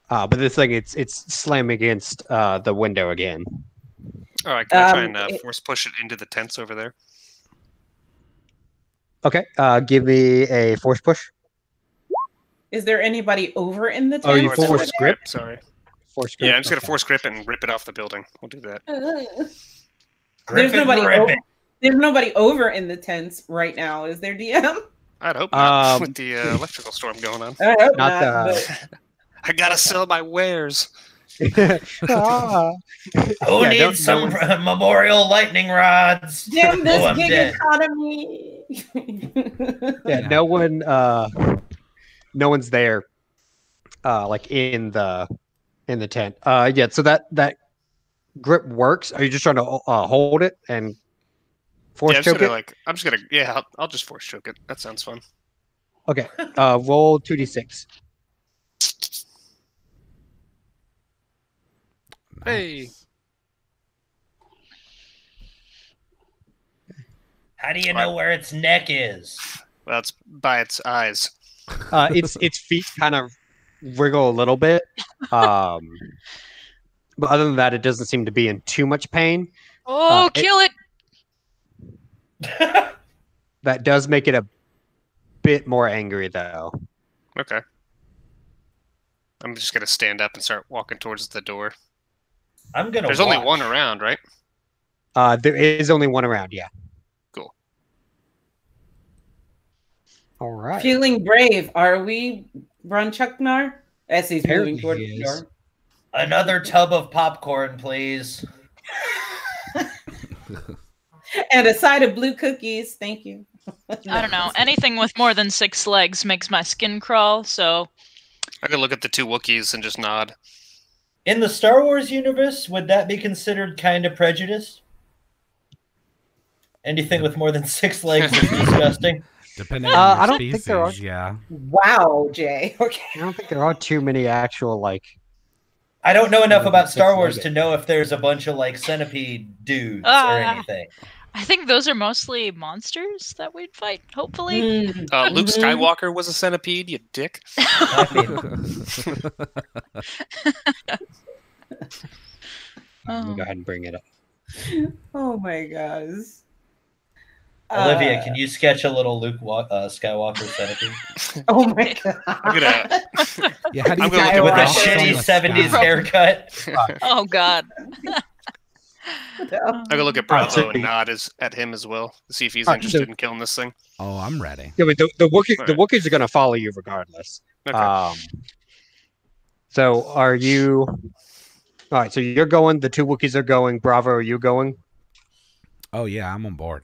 But this thing, it's slamming against the window again. All right, can I try and force push it into the tents over there? Okay, give me a force push. Is there anybody over in the tent? Oh, you Or it's force grip? Sorry. Force grip. Yeah, I'm just gonna okay. force grip it and rip it off the building. We'll do that. There's nobody over in the tents right now. Is there, DM? I'd hope not with the electrical storm going on. I hope Not not. the- I gotta sell my wares. Ah. Who Yeah, needs no some memorial lightning rods? Damn this I'm gig dead. economy. Yeah, no one's there, like in the tent. Yeah, so that grip works. Are you just trying to hold it and force Yeah, choke it? I'll just force choke it. That sounds fun. Okay, roll 2d6. Hey. How do you know where its neck is? Well, it's by its eyes. Its feet kind of wriggle a little bit, but other than that, it doesn't seem to be in too much pain. Oh, kill it! That does make it a bit more angry, though. Okay. I'm just gonna stand up and start walking towards the door. I'm gonna. There's only watch. one around, right? There is only one around, yeah. Cool. All right. Feeling brave. Are we, Bronchuknar? As he's Apparently moving toward he the is. door. Another tub of popcorn, please. And a side of blue cookies. Thank you. I don't know. Anything with more than 6 legs makes my skin crawl, so... I could look at the two Wookiees and just nod. In the Star Wars universe, would that be considered kind of prejudiced? Anything with more than 6 legs is disgusting. Depending on your I don't species, think there are. yeah. Wow, Jay. Okay. I don't think there are too many actual, like... I don't know enough about Star Wars Six-legged. to know if there's a bunch of like centipede dudes or Ah. anything. I think those are mostly monsters that we'd fight, hopefully. Luke Skywalker was a centipede, you dick. I mean, Let me go ahead and bring it up. Oh my gosh. Olivia, can you sketch a little Luke Skywalker centipede? Oh my god. I'm gonna Yeah, how do you I'm gonna get look With a at the shitty box 70s on the sky? haircut. Oh, God. I'm gonna look at Bravo and nod at him as well to see if he's Alright, interested so- in killing this thing. Oh, I'm ready. Yeah, but the Alright. Wookiees are going to follow you regardless. Okay. So are you... All right, so you're going. The two Wookiees are going. Bravo, are you going? Oh yeah, I'm on board.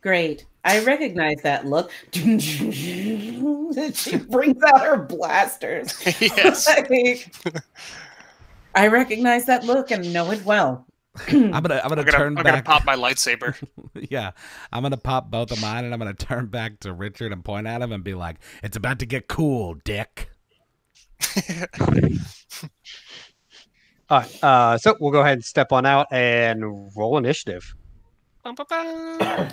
Great. I recognize that look. She brings out her blasters. Yes. I recognize that look and know it well. I'm gonna turn I'm back. gonna pop my lightsaber. Yeah, I'm gonna pop both of mine, and I'm gonna turn back to Richard and point at him and be like, "It's about to get cool, Dick." All right, so we'll go ahead and step on out and roll initiative. Bum, bum, bum.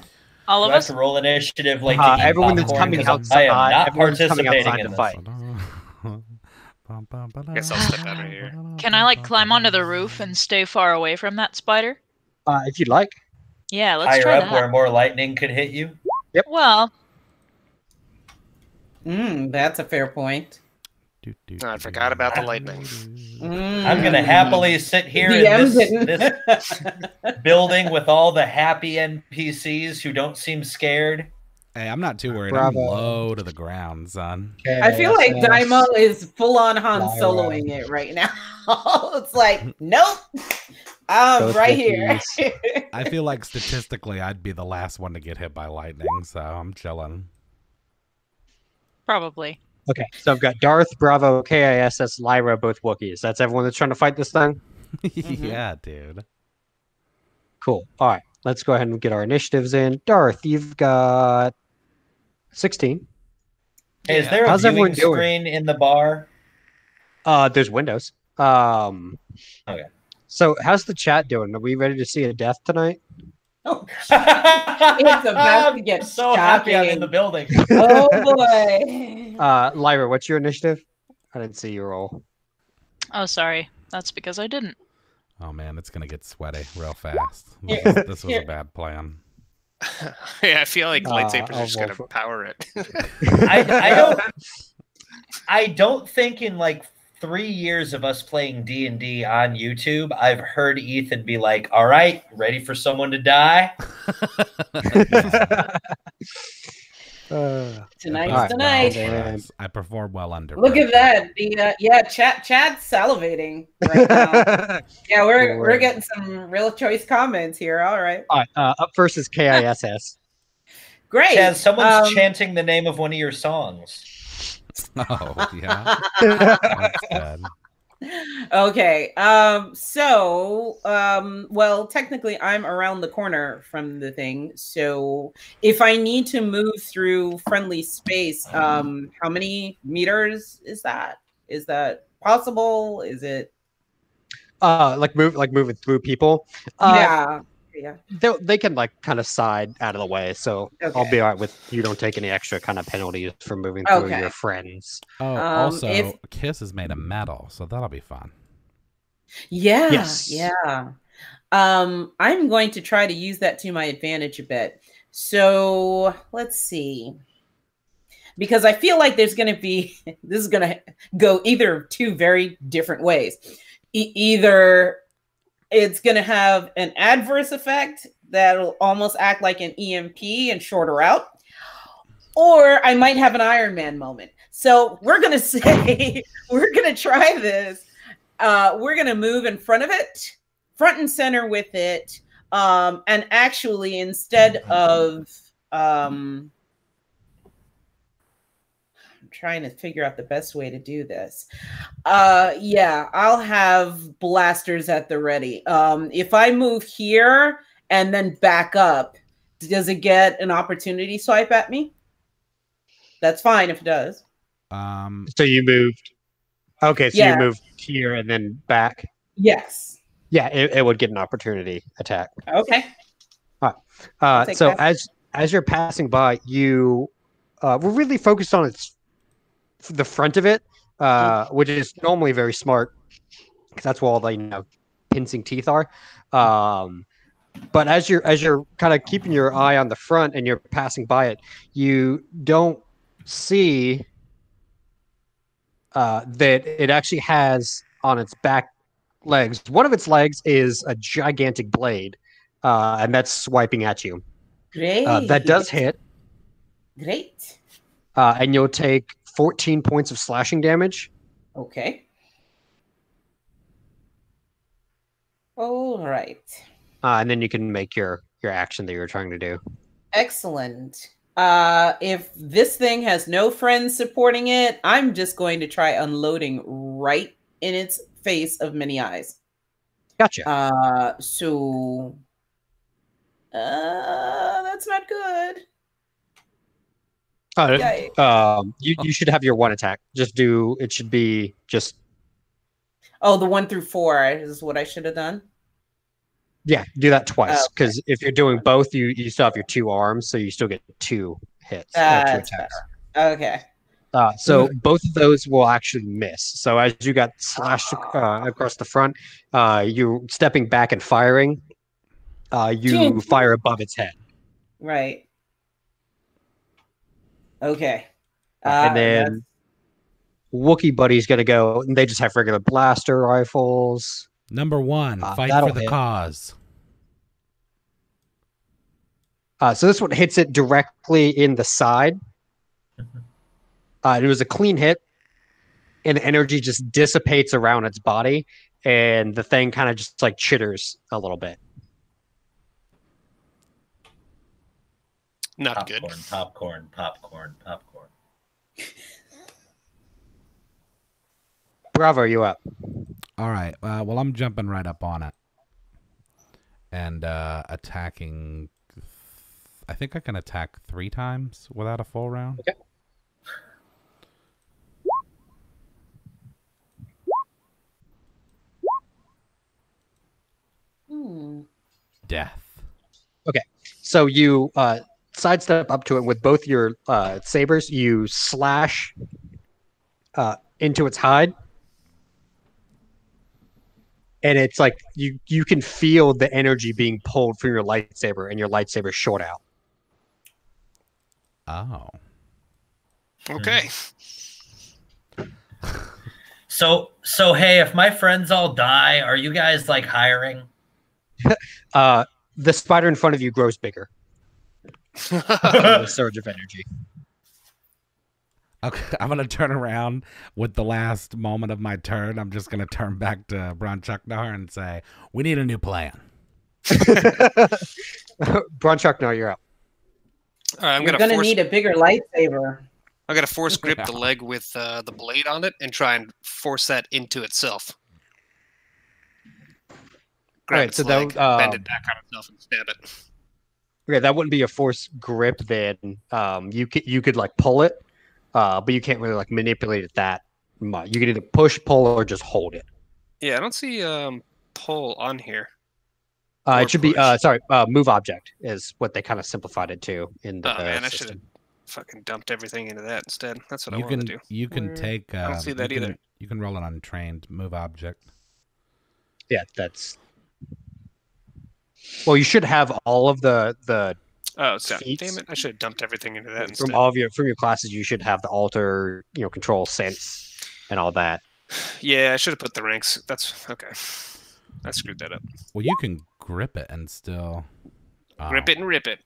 All Do of I have us? to roll initiative like to eat everyone that's popcorn? coming 'Cause I am outside, not everyone's coming participating outside in to this. fight. I guess I'll step out of here. Can I, like, climb onto the roof and stay far away from that spider? If you'd like. Yeah, let's Higher try up that. where more lightning could hit you? Well, That's a fair point. I forgot about the lightning. I'm going to happily sit here in DM this building with all the happy NPCs who don't seem scared. Hey, I'm not too worried. Bravo. I'm low to the ground, son. I feel like K.I.S. Dai'Mo is full on Han Lyra. soloing it right now. It's like, nope. I'm Both right here. I feel like statistically, I'd be the last one to get hit by lightning, so I'm chilling. probably. Okay, so I've got Darth, Bravo, K.I.S.S, Lyra, both Wookiees. That's everyone that's trying to fight this thing? Yeah, dude. Cool. All right, let's go ahead and get our initiatives in. Darth, you've got 16. Hey, is there a How's everyone viewing doing? screen in the bar? There's windows. Okay. So how's the chat doing? Are we ready to see a death tonight? Oh, it's about to get I'm so happy I'm in the building. Oh boy. Lyra, what's your initiative? I didn't see your roll. Oh, sorry. That's because I didn't. Oh man, it's gonna get sweaty real fast. Here, This was a bad plan. Yeah, I feel like lightsabers I'll are just gonna roll power it. I don't think in like 3 years of us playing D&D on YouTube, I've heard Ethan be like, "All right, ready for someone to die?" Tonight's right, tonight. then- I perform well under. Look at pressure. that. The Chad's salivating right now. Yeah, we're getting some real choice comments here. All right. All right, up first is K.I.S.S. Great. Chaz, someone's chanting the name of one of your songs. Oh yeah. That's good. Okay. Well, technically I'm around the corner from the thing. So if I need to move through friendly space, how many meters is that? Is that possible? Is it moving through people? yeah. They can like kind of side out of the way, so I'll be all right with you don't take any extra kind of penalties for moving through your friends. Oh, also, K.I.S.S is made of metal, so that'll be fun. Yeah. Yes. Yeah. I'm going to try to use that to my advantage a bit. So let's see. Because I feel like this is going to go either two very different ways. Either it's going to have an adverse effect that'll almost act like an EMP and short her out. Or I might have an Iron Man moment. So we're going to say, we're going to try this. We're going to move in front of it, front and center with it. And actually, instead of... I'm trying to figure out the best way to do this. Yeah, I'll have blasters at the ready. If I move here and then back up, does it get an opportunity swipe at me? That's fine if it does. So you moved. Okay, so you moved here and then back. Yes. Yeah, it would get an opportunity attack. Okay. All right. So as you're passing by, you we're really focused on the front of it, which is normally very smart because that's where all the pincing teeth are. But as you're kind of keeping your eye on the front and you're passing by it, you don't see that it actually has on its back legs. One of its legs is a gigantic blade, and that's swiping at you. Great. That does hit. Great. And you'll take 14 points of slashing damage. Okay. All right. And then you can make your action that you're trying to do. Excellent. If this thing has no friends supporting it, I'm just going to try unloading right in its face of many eyes. Gotcha. So that's not good. You should have your one attack. It should be just. Oh, the 1 through 4 is what I should have done. Yeah, do that twice because if you're doing both, you still have your 2 arms, so you still get 2 hits. 2 attacks. Okay. So both of those will actually miss. So as you got slashed across the front, you stepping back and firing, you fire above its head. Right. Okay. And then Wookie Buddy's going to go, and they just have regular blaster rifles. Number 1, fight for the cause. So this one hits it directly in the side. It was a clean hit, and energy just dissipates around its body, and the thing kind of just like chitters a little bit. Not good. Popcorn. Bravo, you up? All right. Well, I'm jumping right up on it and attacking. I think I can attack 3 times without a full round. Okay. death. Okay, so you sidestep up to it with both your sabers. You slash into its hide, and it's like you can feel the energy being pulled from your lightsaber, and your lightsaber short out. Oh. Okay. So hey, if my friends all die, are you guys like hiring? The spider in front of you grows bigger. A surge of energy. Okay, I'm gonna turn around with the last moment of my turn. I'm just gonna turn back to Bronchuknar and say, "We need a new plan." Bronchuknar, you're up. All right, I'm You're gonna gonna need a bigger lightsaber. I'm gonna force grip the leg with the blade on it and try and force that into itself. Grab Alright, its so leg, that, bend it back on itself, and stab it. Okay, that wouldn't be a force grip. Then you could like pull it, but you can't really like manipulate it that much. You can either push, pull, or just hold it. Yeah, I don't see pull on here. It should be push. move object is what they kind of simplified it to in the Oh man, I should have system. fucking dumped everything into that instead. That's what I You wanted can to do. you can take. I don't see that either. You can roll an untrained move object. Yeah, that's. Well, you should have all of the Oh, so, feats. damn it! I should have dumped everything into that from instead. all of your classes. You should have the alter, control, sense, and all that. Yeah, I should have put the ranks. That's okay. I screwed that up. Well, you can grip it and still Grip it and rip it.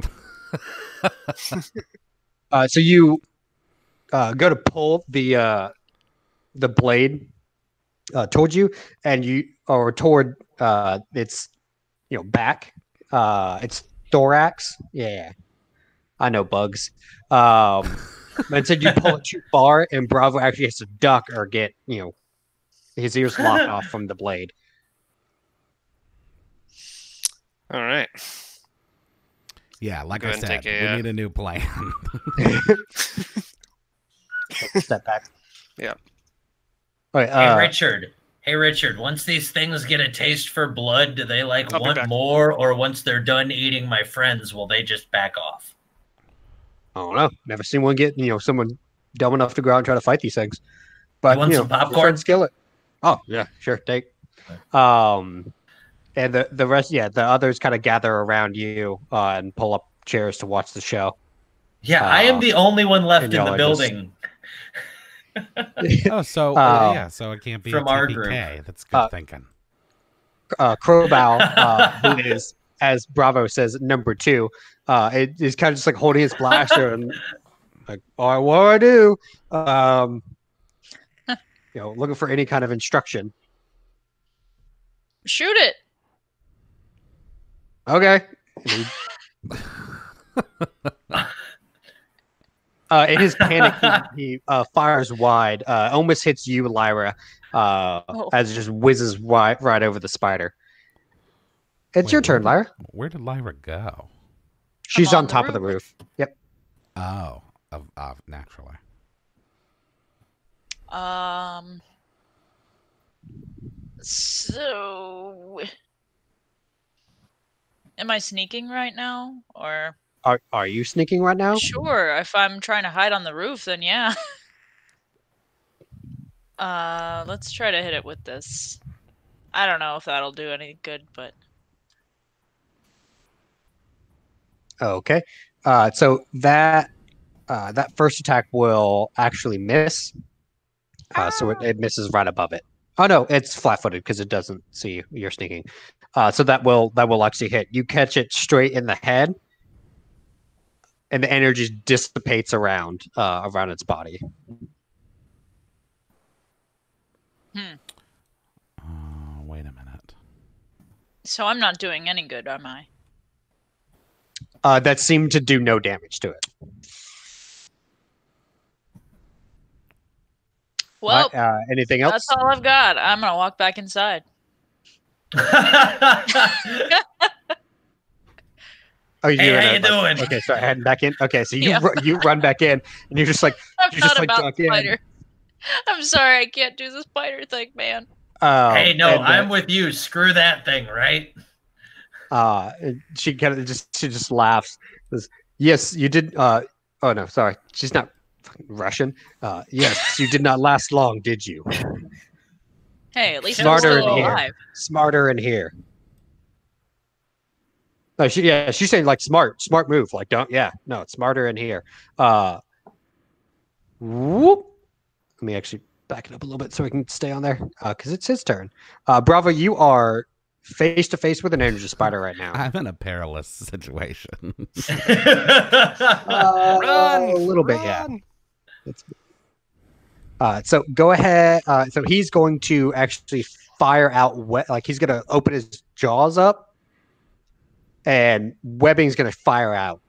So you go to pull the blade towards you, and toward its back, its thorax. Yeah, I know bugs. And said you pull it too far, and Bravo actually has to duck or get his ears locked off from the blade. All right. Yeah, like Go I ahead and said, take a, we need a new plan. Step back. Yeah. All right, Hey Richard. Hey Richard. Once these things get a taste for blood, do they like I'll be want back. more, or once they're done eating my friends, will they just back off? I don't know. Never seen one get someone dumb enough to go out and try to fight these things. But You want some your popcorn? friend Skillet. Oh yeah, sure. Take. And the rest, the others kind of gather around you and pull up chairs to watch the show. Yeah, I am the only one left and in the y'all are just- building. Oh, so yeah, so it can't be From a our TPK. That's good thinking. Crowbow, who is, as Bravo says, number 2, it is kind of just like holding his blaster and like, all right, what do I do? Looking for any kind of instruction. Shoot it. Okay. In his panic, he fires wide, almost hits you, Lyra, as it just whizzes right over the spider. It's your turn, Lyra. Where did Lyra go? She's I'm on on the top of the roof. Yep. Oh, naturally. So am I sneaking right now, or Are you sneaking right now? sure, if I'm trying to hide on the roof, then yeah. Let's try to hit it with this. I don't know if that'll do any good, but Okay. So that first attack will actually miss. So it misses right above it. Oh no, it's flat-footed because it doesn't see you're sneaking. So that will actually hit. You catch it straight in the head, and the energy dissipates around its body. Wait a minute. so I'm not doing any good, am I? That seemed to do no damage to it. Well, Anything else? that's all I've got. I'm gonna walk back inside. Oh, Hey, you're how in you doing? Okay, sorry, heading back in. Okay, so you Yeah. you run back in, and you're just like, I'm You just, not like, about duck the in. spider. I'm sorry, I can't do the spider thing, man. Hey, no, and, I'm with you. Screw that thing, right? She kind of just laughs. Says, yes, you did. Oh no, sorry, she's not fucking Russian. Yes, you did not last long, did you? Hey, at least I'm Smarter still in here. alive. Smarter in here. Oh, she's saying like smart move. Like no, it's smarter in here. Whoop. Let me actually back it up a little bit so we can stay on there because it's his turn. Bravo, you are face to face with an energy spider right now. I'm in a perilous situation. A little bit, yeah. So go ahead. So he's going to actually fire out like he's going to open his jaws up, and webbing's going to fire out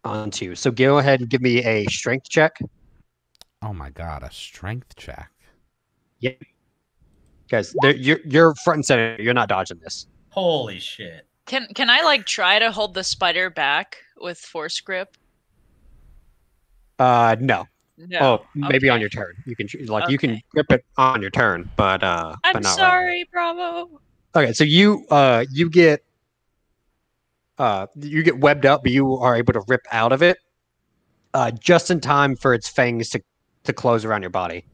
onto you. So go ahead and give me a strength check. Oh my god, a strength check. Yep. Guys, you're front and center. You're not dodging this. Holy shit. Can I like try to hold the spider back with force grip? No. No. Oh, maybe Okay. on your turn. You can you can Okay. grip it on your turn, but I'm but not sorry, Bravo. Right. Okay, so you get webbed up, but you are able to rip out of it just in time for its fangs to close around your body.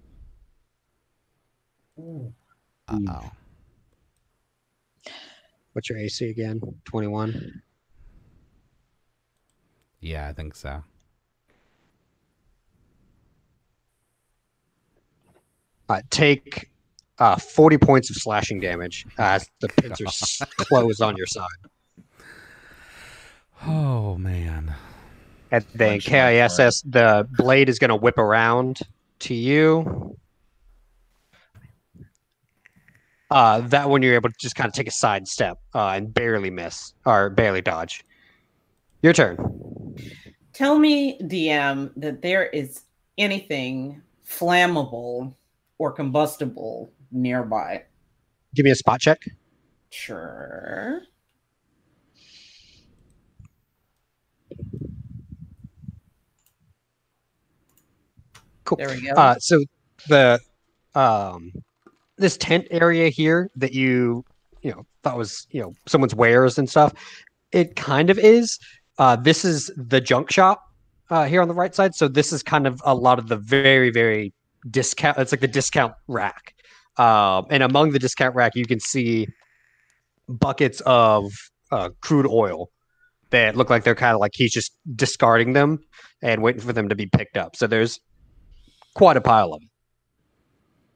Uh-oh. What's your AC again? 21. Yeah, I think so. Take 40 points of slashing damage as the pincers close on your side. Oh man. And then Punch K.I.S.S, the blade is going to whip around to you. That one you're able to just kind of take a side step and barely miss or barely dodge. Your turn. Tell me, DM, that there is anything flammable or combustible nearby. Give me a spot check. Sure. Cool. There we go. So the this tent area here that you thought was someone's wares and stuff, it kind of is. This is the junk shop here on the right side. So this is kind of a lot of the very, very discount. It's like the discount rack. And among the discount rack, you can see buckets of crude oil that look like they're kind of like he's just discarding them and waiting for them to be picked up. So there's quite a pile of them.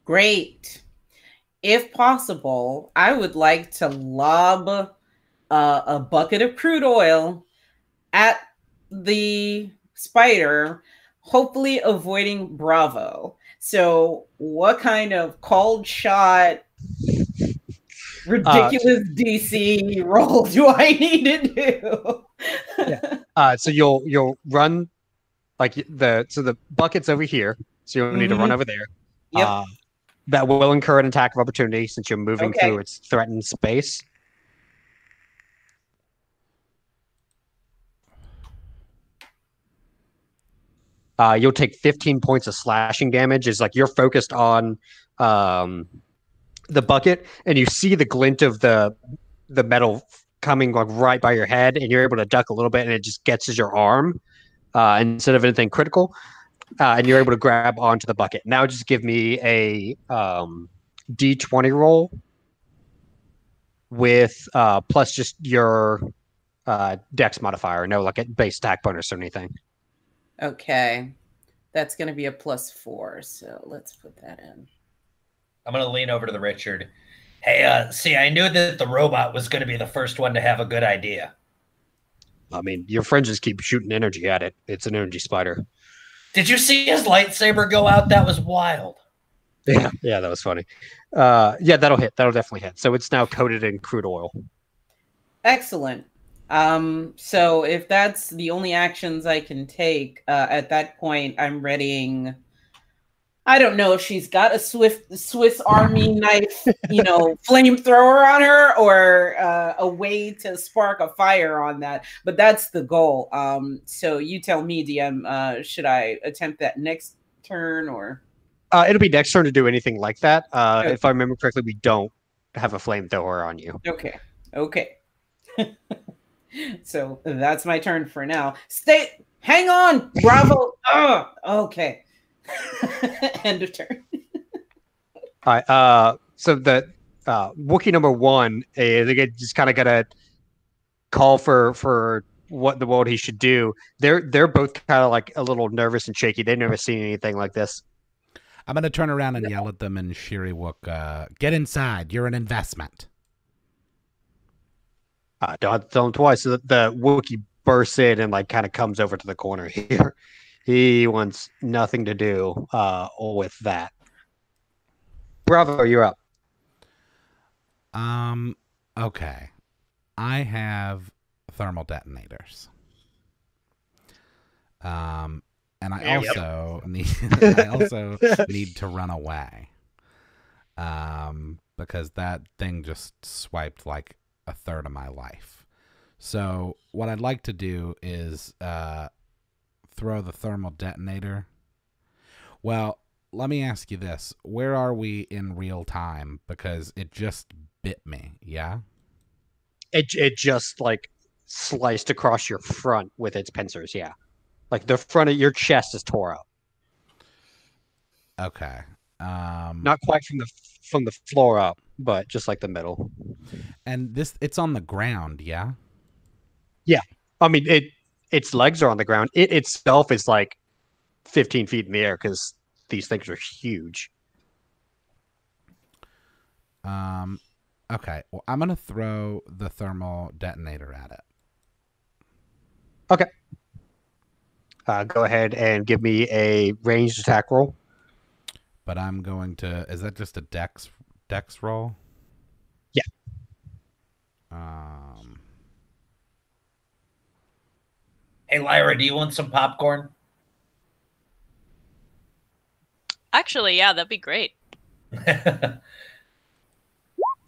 Great. If possible, I would like to lob a bucket of crude oil at the spider, hopefully avoiding Bravo. So what kind of cold shot, ridiculous DC roll do I need to do? Yeah. So you'll run like the bucket's over here. So you'll need to run over there. Yep. That will incur an attack of opportunity since you're moving through its threatened space. You'll take 15 points of slashing damage. Is like you're focused on the bucket, and you see the glint of the metal coming like right by your head, and you're able to duck a little bit, and it just gets your arm instead of anything critical. And you're able to grab onto the bucket. Now just give me a D20 roll with plus just your dex modifier. No, like a base attack bonus or anything. Okay. That's going to be a +4. So let's put that in. I'm going to lean over to the Richard. Hey, see, I knew that the robot was going to be the first one to have a good idea. I mean, your friends just keep shooting energy at it. It's an energy spider. Did you see his lightsaber go out? That was wild. Yeah, that was funny. Yeah, that'll hit. That'll definitely hit. So it's now coated in crude oil. Excellent. So if that's the only actions I can take, at that point, I'm readying. I don't know if she's got a Swiss Army knife, flamethrower on her, or a way to spark a fire on that. But that's the goal. So you tell me, DM, should I attempt that next turn or? It'll be next turn to do anything like that. If I remember correctly, we don't have a flamethrower on you. Okay. Okay. So that's my turn for now. Hang on, Bravo. Oh, okay. End of turn. All right. So the Wookiee number 1, they just kind of gotta call for what the world he should do. They're both kind of like a little nervous and shaky. They've never seen anything like this. I'm gonna turn around and yell at them in Shiriwook. Get inside. You're an investment. Don't have to tell him twice. So the Wookiee bursts in and like kind of comes over to the corner here. He wants nothing to do with that. Bravo, you're up. Okay. I have thermal detonators. And I also need to run away. Because that thing just swiped like a third of my life. So what I'd like to do is throw the thermal detonator. Well, let me ask you this. Where are we in real time? Because it just bit me, yeah? It just like sliced across your front with its pincers, yeah. Like the front of your chest is tore up. Okay. Not quite from the floor up, but just like the middle. And it's on the ground, yeah? Yeah. I mean, its legs are on the ground. It itself is like 15 feet in the air because these things are huge. Okay. Well, I'm going to throw the thermal detonator at it. Okay. Go ahead and give me a ranged attack roll. But I'm going to... Is that just a dex roll? Yeah. Hey, Lyra, do you want some popcorn? Actually, yeah, that'd be great.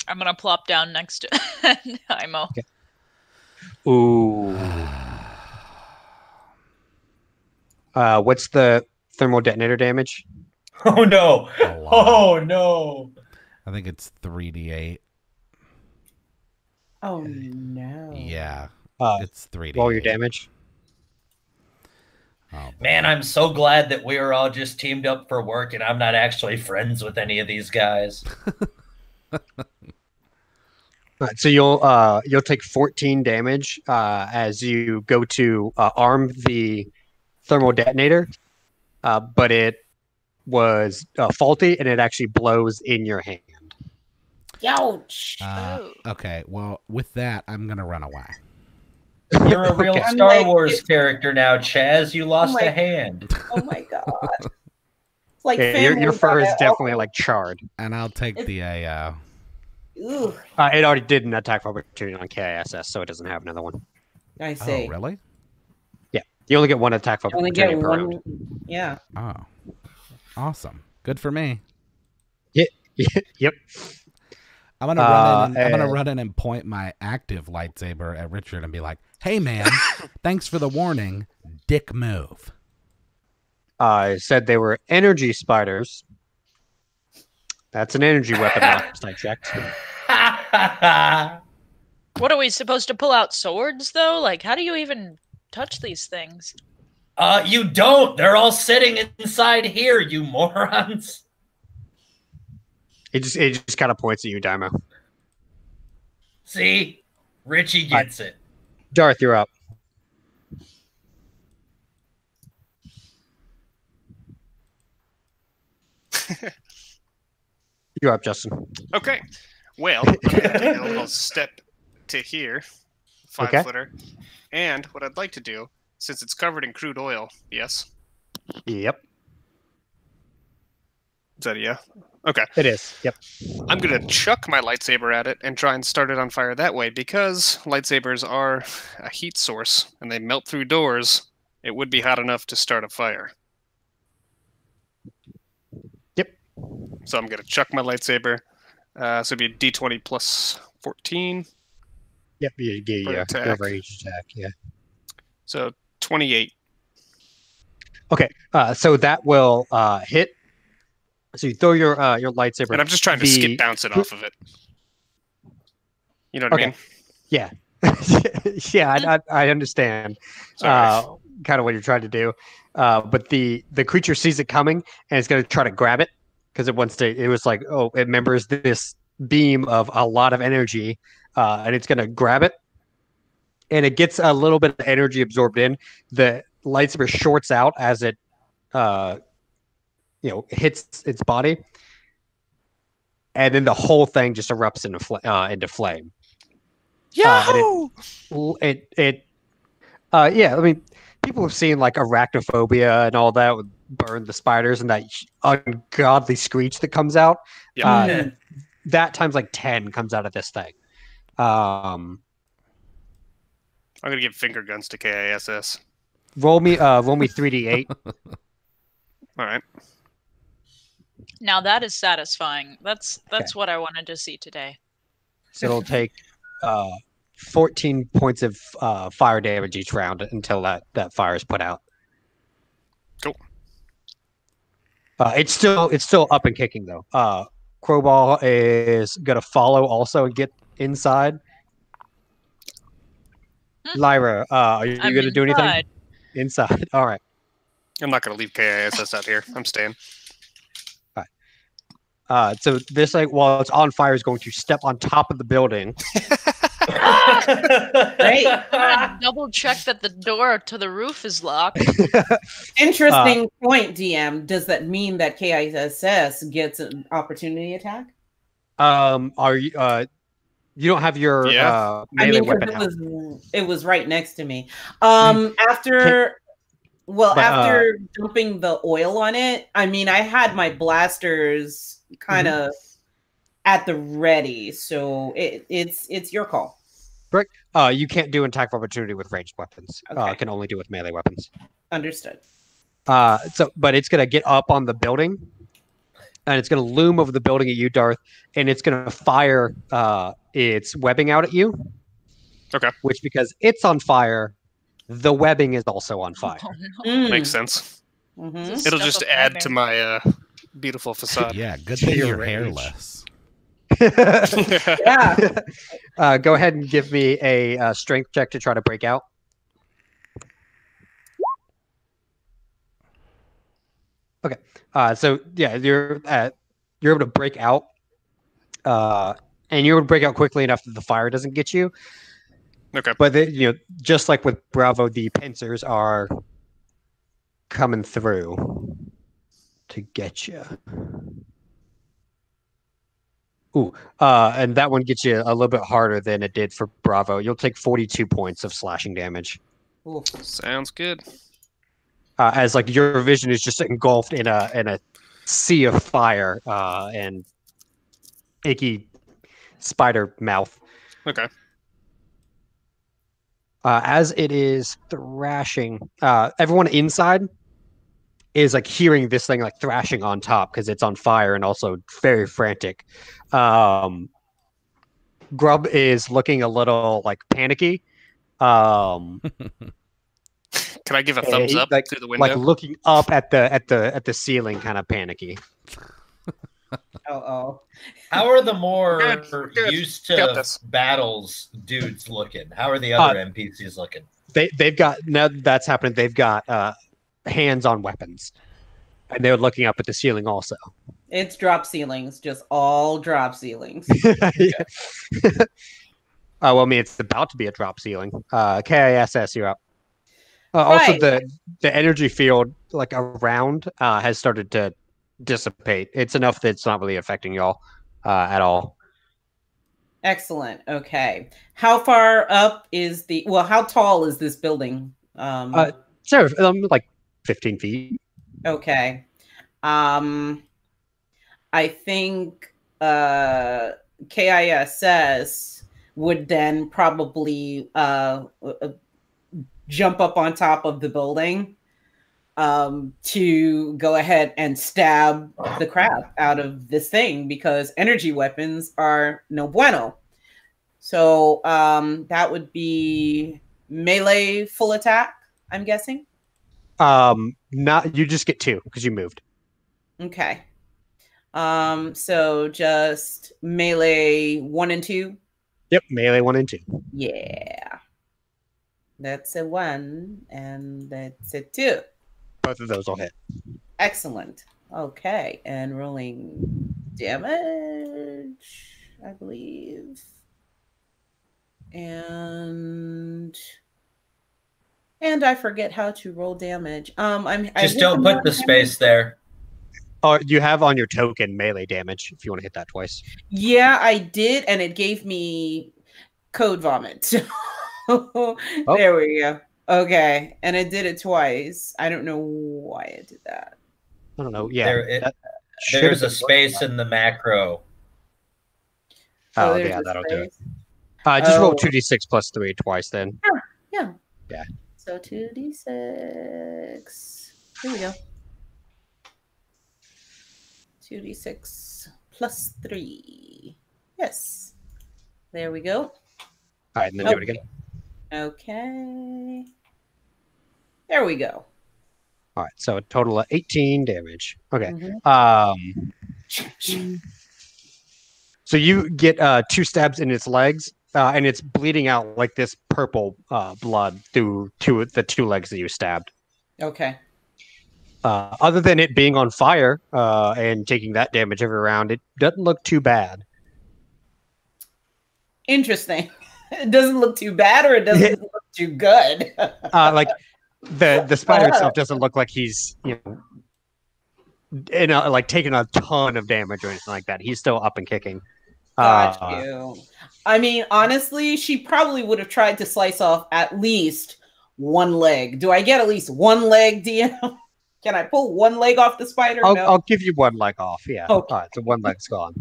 I'm gonna plop down next to Dai'Mo. Okay. Ooh. What's the thermal detonator damage? Oh no! Oh no! I think it's 3d8. Oh no! Yeah, it's 3d8. Roll your damage. Oh, Man, I'm so glad that we are all just teamed up for work, and I'm not actually friends with any of these guys. All right, so you'll take 14 damage as you go to arm the thermal detonator, but it was faulty and it actually blows in your hand. Ouch! Okay, well, with that, I'm gonna run away. You're a real Star Wars character now, Chaz. You lost a hand. Oh my god! It's like your fur is definitely like charred. And I'll take the AO. Ooh. It already did an attack of opportunity on K.I.S.S, so it doesn't have another one. I see. Oh, really? Yeah, you only get one attack of opportunity per round. Yeah. Oh, awesome! Good for me. Yep. I'm gonna run in and point my active lightsaber at Richard and be like, "Hey, man, thanks for the warning. Dick move." I said they were energy spiders. That's an energy weapon. I checked. What are we supposed to pull out swords though? Like, how do you even touch these things? You don't. They're all sitting inside here, you morons. It just kind of points at you, Dai'Mo. See? Richie gets it. Darth, you're up. You're up, Justen. Okay. Well, I'm going to take a little step to here. 5-footer. And what I'd like to do, since it's covered in crude oil, yes? Yep. Is that a yeah? Okay. It is. Yep. I'm going to chuck my lightsaber at it and try and start it on fire that way because lightsabers are a heat source and they melt through doors. It would be hot enough to start a fire. Yep. So I'm going to chuck my lightsaber. So it'd be a D20 plus 14. Yep. Yeah. Attack. Range attack. Yeah. So 28. Okay. So that will hit. So you throw your lightsaber. And I'm just trying to skip bounce it off of it. You know what I mean? Yeah. Yeah, I understand kind of what you're trying to do. But the creature sees it coming and it's going to try to grab it because it was like, oh, it remembers this beam of a lot of energy and it's going to grab it. And it gets a little bit of energy absorbed in. The lightsaber shorts out as it hits its body. And then the whole thing just erupts into flame. Yahoo! Yeah, I mean, people have seen like arachnophobia and all that with burn the spiders and that ungodly screech that comes out. Yeah. That times like 10 comes out of this thing. I'm gonna give finger guns to K.I.S.S. Roll me 3d8. All right. Now that is satisfying. That's what I wanted to see today. So it'll take 14 points of fire damage each round until that fire is put out. Cool. It's still up and kicking though. Crowball is gonna follow also and get inside. Lyra, are you gonna do anything? Inside. All right. I'm not gonna leave K.I.S.S. out here. I'm staying. All right. So this thing, while it's on fire, is going to step on top of the building. Great. Double check that the door to the roof is locked. Interesting point, DM. Does that mean that K.I.S.S. gets an opportunity attack? Are you? You don't have your melee weapon out. It was right next to me. After dumping the oil on it, I mean, I had my blasters kind of at the ready, so it's your call. Correct. You can't do an attack of opportunity with ranged weapons. Okay. Can only do with melee weapons. Understood. But it's gonna get up on the building, and it's gonna loom over the building at you, Darth, and it's gonna fire its webbing out at you. Okay. Which, because it's on fire, the webbing is also on fire. Oh, no. Makes sense. Mm-hmm. It'll just add to my beautiful facade. Yeah, good thing you're hairless. Yeah. Go ahead and give me a strength check to try to break out. Okay. So yeah, you're able to break out, and you're able to break out quickly enough that the fire doesn't get you. Okay. But just like with Bravo, the pincers are coming through to get you. Ooh, and that one gets you a little bit harder than it did for Bravo. You'll take 42 points of slashing damage. Oof. Sounds good. As like your vision is just engulfed in a sea of fire and icky spider mouth. Okay. As it is thrashing, everyone inside is like hearing this thing like thrashing on top because it's on fire and also very frantic. Grub is looking a little like panicky. Can I give a thumbs up through the window? Like looking up at the ceiling, kind of panicky. Oh. How are the more Good. used Got to this. battles dudes looking? How are the other NPCs looking? They've got, now that that's happening, they've got hands on weapons, and they're looking up at the ceiling also. It's drop ceilings, just all drop ceilings. Well, I mean, it's about to be a drop ceiling. K.I.S.S, you're up. Also, Right. the energy field like around has started to dissipate. It's enough that it's not really affecting y'all at all. Excellent. Okay. How far up is how tall is this building? So, like 15 feet. Okay. I think K.I.S.S would then probably jump up on top of the building to go ahead and stab the crap out of this thing because energy weapons are no bueno. So that would be melee full attack, I'm guessing. Not, you just get 2 because you moved. Okay. So just melee 1 and 2. Yep, melee 1 and 2. Yeah. That's a 1, and that's a 2. Both of those will hit. Excellent. Okay, and rolling damage, I believe. And I forget how to roll damage. Just don't put the space there. Oh, you have on your token melee damage if you want to hit that twice. Yeah, I did, and it gave me code vomit. There we go. Okay, and it did it twice. I don't know why it did that. I don't know. Yeah, there's a space in the macro. Oh, yeah, that'll do it. Just roll 2d6 plus 3 twice then. Sure. Yeah. Yeah. So 2d6. Here we go. 2d6 plus 3. Yes. There we go. All right, and then do it again. Okay. There we go. All right, so a total of 18 damage. Okay. So you get 2 stabs in its legs, and it's bleeding out like this purple blood through the 2 legs that you stabbed. Okay. Other than it being on fire and taking that damage every round, it doesn't look too bad. Interesting. It doesn't look too bad, or it doesn't look too good. Like the spider itself doesn't look like he's like taking a ton of damage or anything like that. He's still up and kicking. Got you. I mean, honestly, she probably would have tried to slice off at least 1 leg. Do I get at least 1 leg, DM? Can I pull 1 leg off the spider? No? I'll give you 1 leg off. Yeah. Okay. All right, so 1 leg's gone.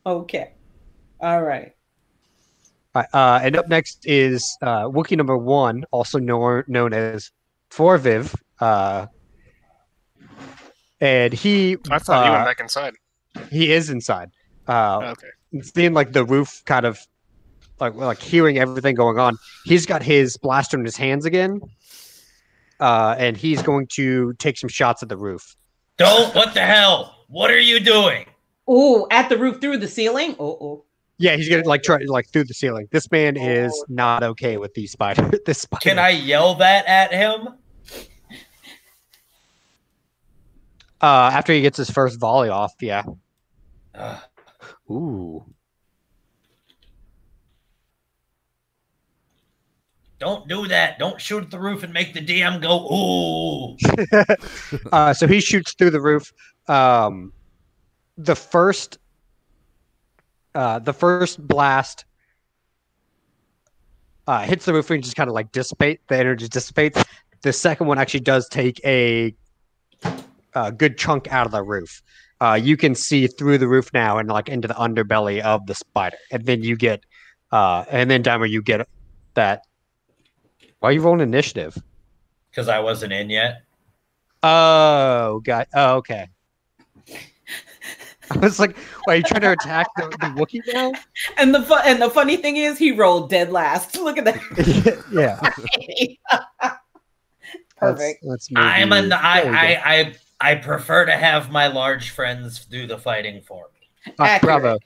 Okay. All right. All right, and up next is Wookie number 1, also known as Forviv. And he... I thought he went back inside. He is inside. Okay. Seeing like the roof kind of like hearing everything going on. He's got his blaster in his hands again. And he's going to take some shots at the roof. Don't! What the hell? What are you doing? Oh, at the roof through the ceiling? Oh. Yeah, he's gonna try through the ceiling. This man is not okay with these spiders. This spider. Can I yell that at him? After he gets his first volley off, yeah. Ooh. Don't do that. Don't shoot at the roof and make the DM go, ooh. So he shoots through the roof. The first blast hits the roof and just kind of like dissipate. The energy dissipates. The second one actually does take a good chunk out of the roof. You can see through the roof now and like into the underbelly of the spider. And then you get, and then Dai'Mo, you get that. Why are you rolling initiative? Because I wasn't in yet. Oh, God. Oh, okay. I was like, "Are you trying to attack the Wookiee now?" And the funny thing is, he rolled dead last. Look at that. Yeah. Perfect. I prefer to have my large friends do the fighting for me. Bravo.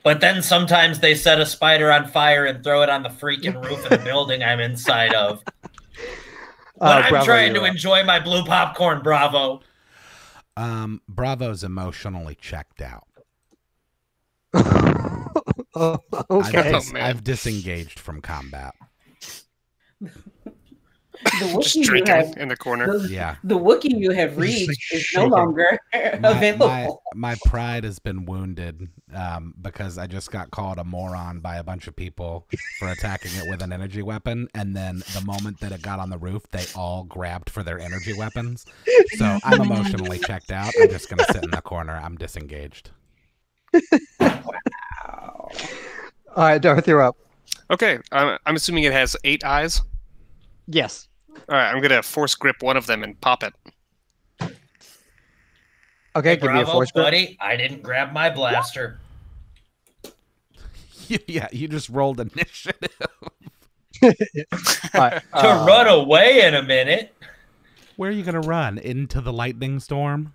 But then sometimes they set a spider on fire and throw it on the freaking roof of the building I'm inside of. But I'm trying to enjoy my blue popcorn, Bravo. Bravo's emotionally checked out. Okay. I've disengaged from combat. The Wookiee Just drinking in the corner. Yeah. The Wookiee you have reached is no longer available. My pride has been wounded because I just got called a moron by a bunch of people for attacking it with an energy weapon. And then the moment that it got on the roof, they all grabbed for their energy weapons. So I'm emotionally checked out. I'm just going to sit in the corner. I'm disengaged. Wow. All right, Darth, you're up. Okay, I'm assuming it has 8 eyes. Yes. All right, I'm going to force grip one of them and pop it. Okay, give me a force grip. Buddy, I didn't grab my blaster. Yeah, you just rolled initiative. Right, To run away in a minute. Where are you going to run? Into the lightning storm?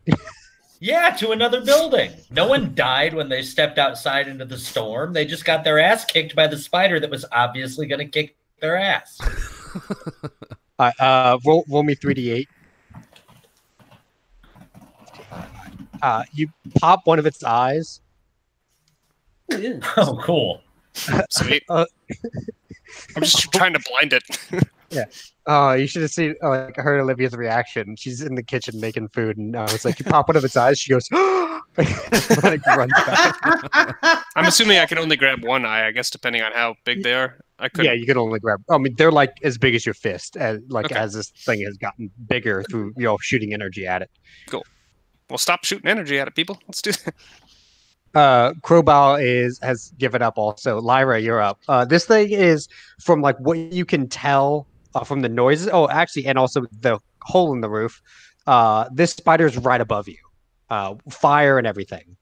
Yeah, to another building. No one died when they stepped outside into the storm. They just got their ass kicked by the spider that was obviously going to kick their ass. Roll me 3d8. You pop one of its eyes. Oh, cool. Sweet. I'm just trying to blind it. Yeah. You should have seen heard Olivia's reaction. She's in the kitchen making food, and I was like, you pop one of its eyes. She goes, like, runs back. I'm assuming I can only grab one eye, I guess, depending on how big they are. I could. Yeah, you can only grab. I mean, they're like as big as your fist, as Okay. as this thing has gotten bigger through shooting energy at it. Cool. Well, stop shooting energy at it, people. Let's do that. Crowbar has given up also. Lyra, you're up. This thing is, from like what you can tell from the noises. Oh, actually, and also the hole in the roof. This spider's right above you. Fire and everything.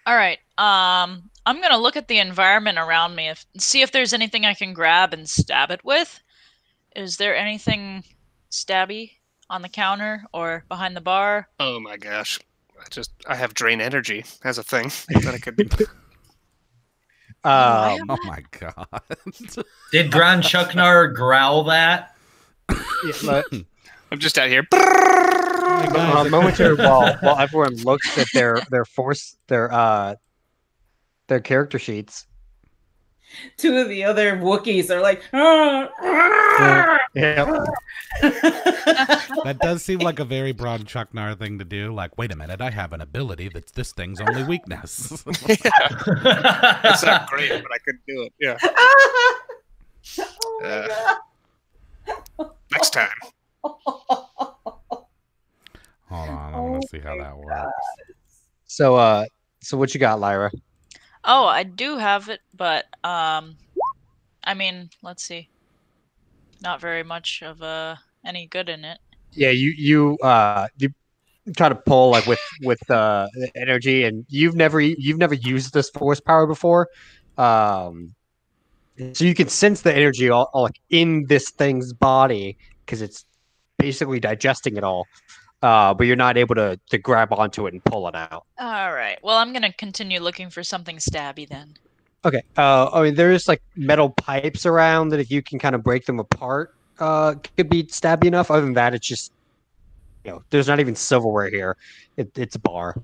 All right. I'm gonna look at the environment around me, see if there's anything I can grab and stab it with. Is there anything stabby on the counter or behind the bar? Oh my gosh. I have drain energy as a thing that I could. Oh my god. Did Bronchuknar growl that? I'm just out here. Momentary while everyone looks at their character sheets. Two of the other Wookiees are like, Yeah. That does seem like a very Bronchuknar thing to do. Like, wait a minute, I have an ability that's this thing's only weakness. It's not great, but I could do it. Yeah. Oh my God. Next time. Hold on, I want to see how that works. So what you got, Lyra? Oh, I do have it, but I mean, let's see. Not very much of any good in it. Yeah, you try to pull like with energy, and you've never used this force power before, so you can sense the energy all like in this thing's body because it's basically digesting it all, but you're not able to grab onto it and pull it out. All right. Well, I'm gonna continue looking for something stabby then. Okay. I mean, there's like metal pipes around that if you can kind of break them apart, could be stabby enough. Other than that, it's just, there's not even silverware here. It's a bar.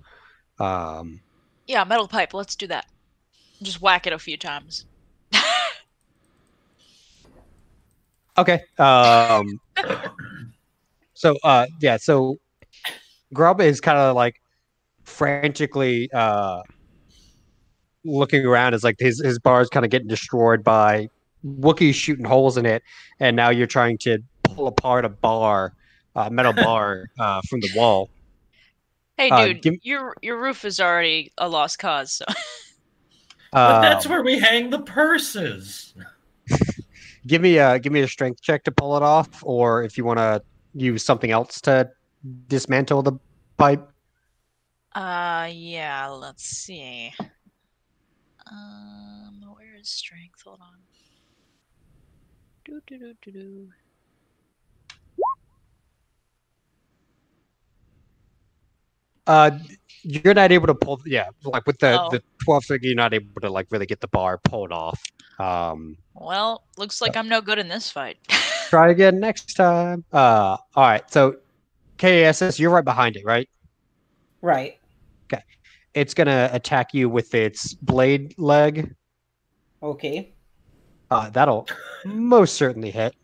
Yeah, metal pipe. Let's do that. Just whack it a few times. Okay. So Grub is kind of like frantically looking around as like his bar is kind of getting destroyed by Wookiees shooting holes in it, and now you're trying to pull apart a metal bar from the wall. Hey, dude, your roof is already a lost cause. So. But that's where we hang the purses. Give me a strength check to pull it off, or if you want to use something else to dismantle the pipe. Yeah. Let's see. Where is strength? Hold on. You're not able to pull. Yeah, like with the 12 figure, you're not able to like really get the bar pulled off. Well, looks like I'm no good in this fight. Try again next time. All right. So, K.I.S.S, you're right behind it, right? Right. Okay. It's gonna attack you with its blade leg. Okay. That'll most certainly hit.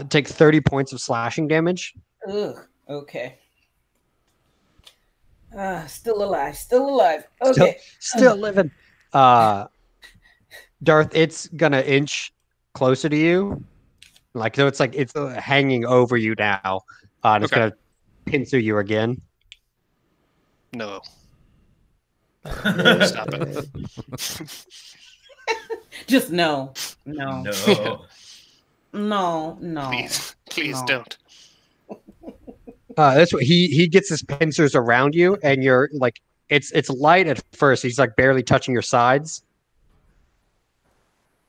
Take 30 points of slashing damage. Ugh. Okay. Still alive. Still alive. Okay. Still living. Darth, it's gonna inch closer to you. Like, so it's like it's hanging over you now. And it's gonna pincer you again. No. Stop it. Just no. No. No. No. No. Please No. don't. That's what he gets his pincers around you, and you're like, it's light at first. He's like barely touching your sides,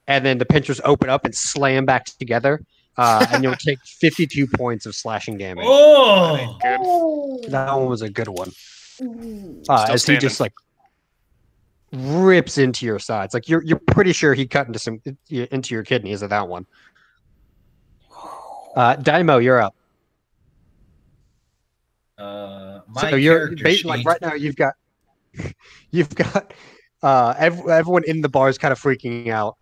and then the pincers open up and slam back together, and you'll take 52 points of slashing damage. Oh, Good. That one was a good one. Still As he standing. just like rips into your sides, like you're pretty sure he cut into your kidneys at that one. Dai'Mo, you're up. my So you're character sheet. like right now you've got everyone in the bar is kind of freaking out.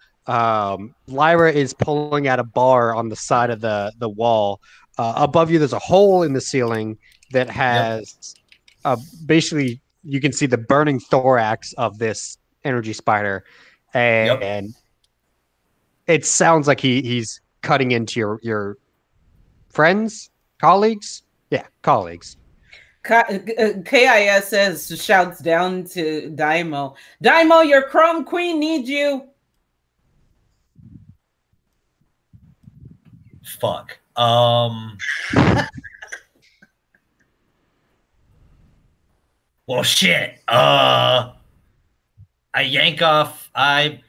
Lyra is pulling out a bar on the side of the wall. Above you, there's a hole in the ceiling that has basically you can see the burning thorax of this energy spider, and it sounds like he's cutting into your friends, colleagues. Yeah, colleagues. K.I.S.S shouts down to Dai'Mo. Dai'Mo, your Chrome Queen needs you. Fuck. Well, shit. I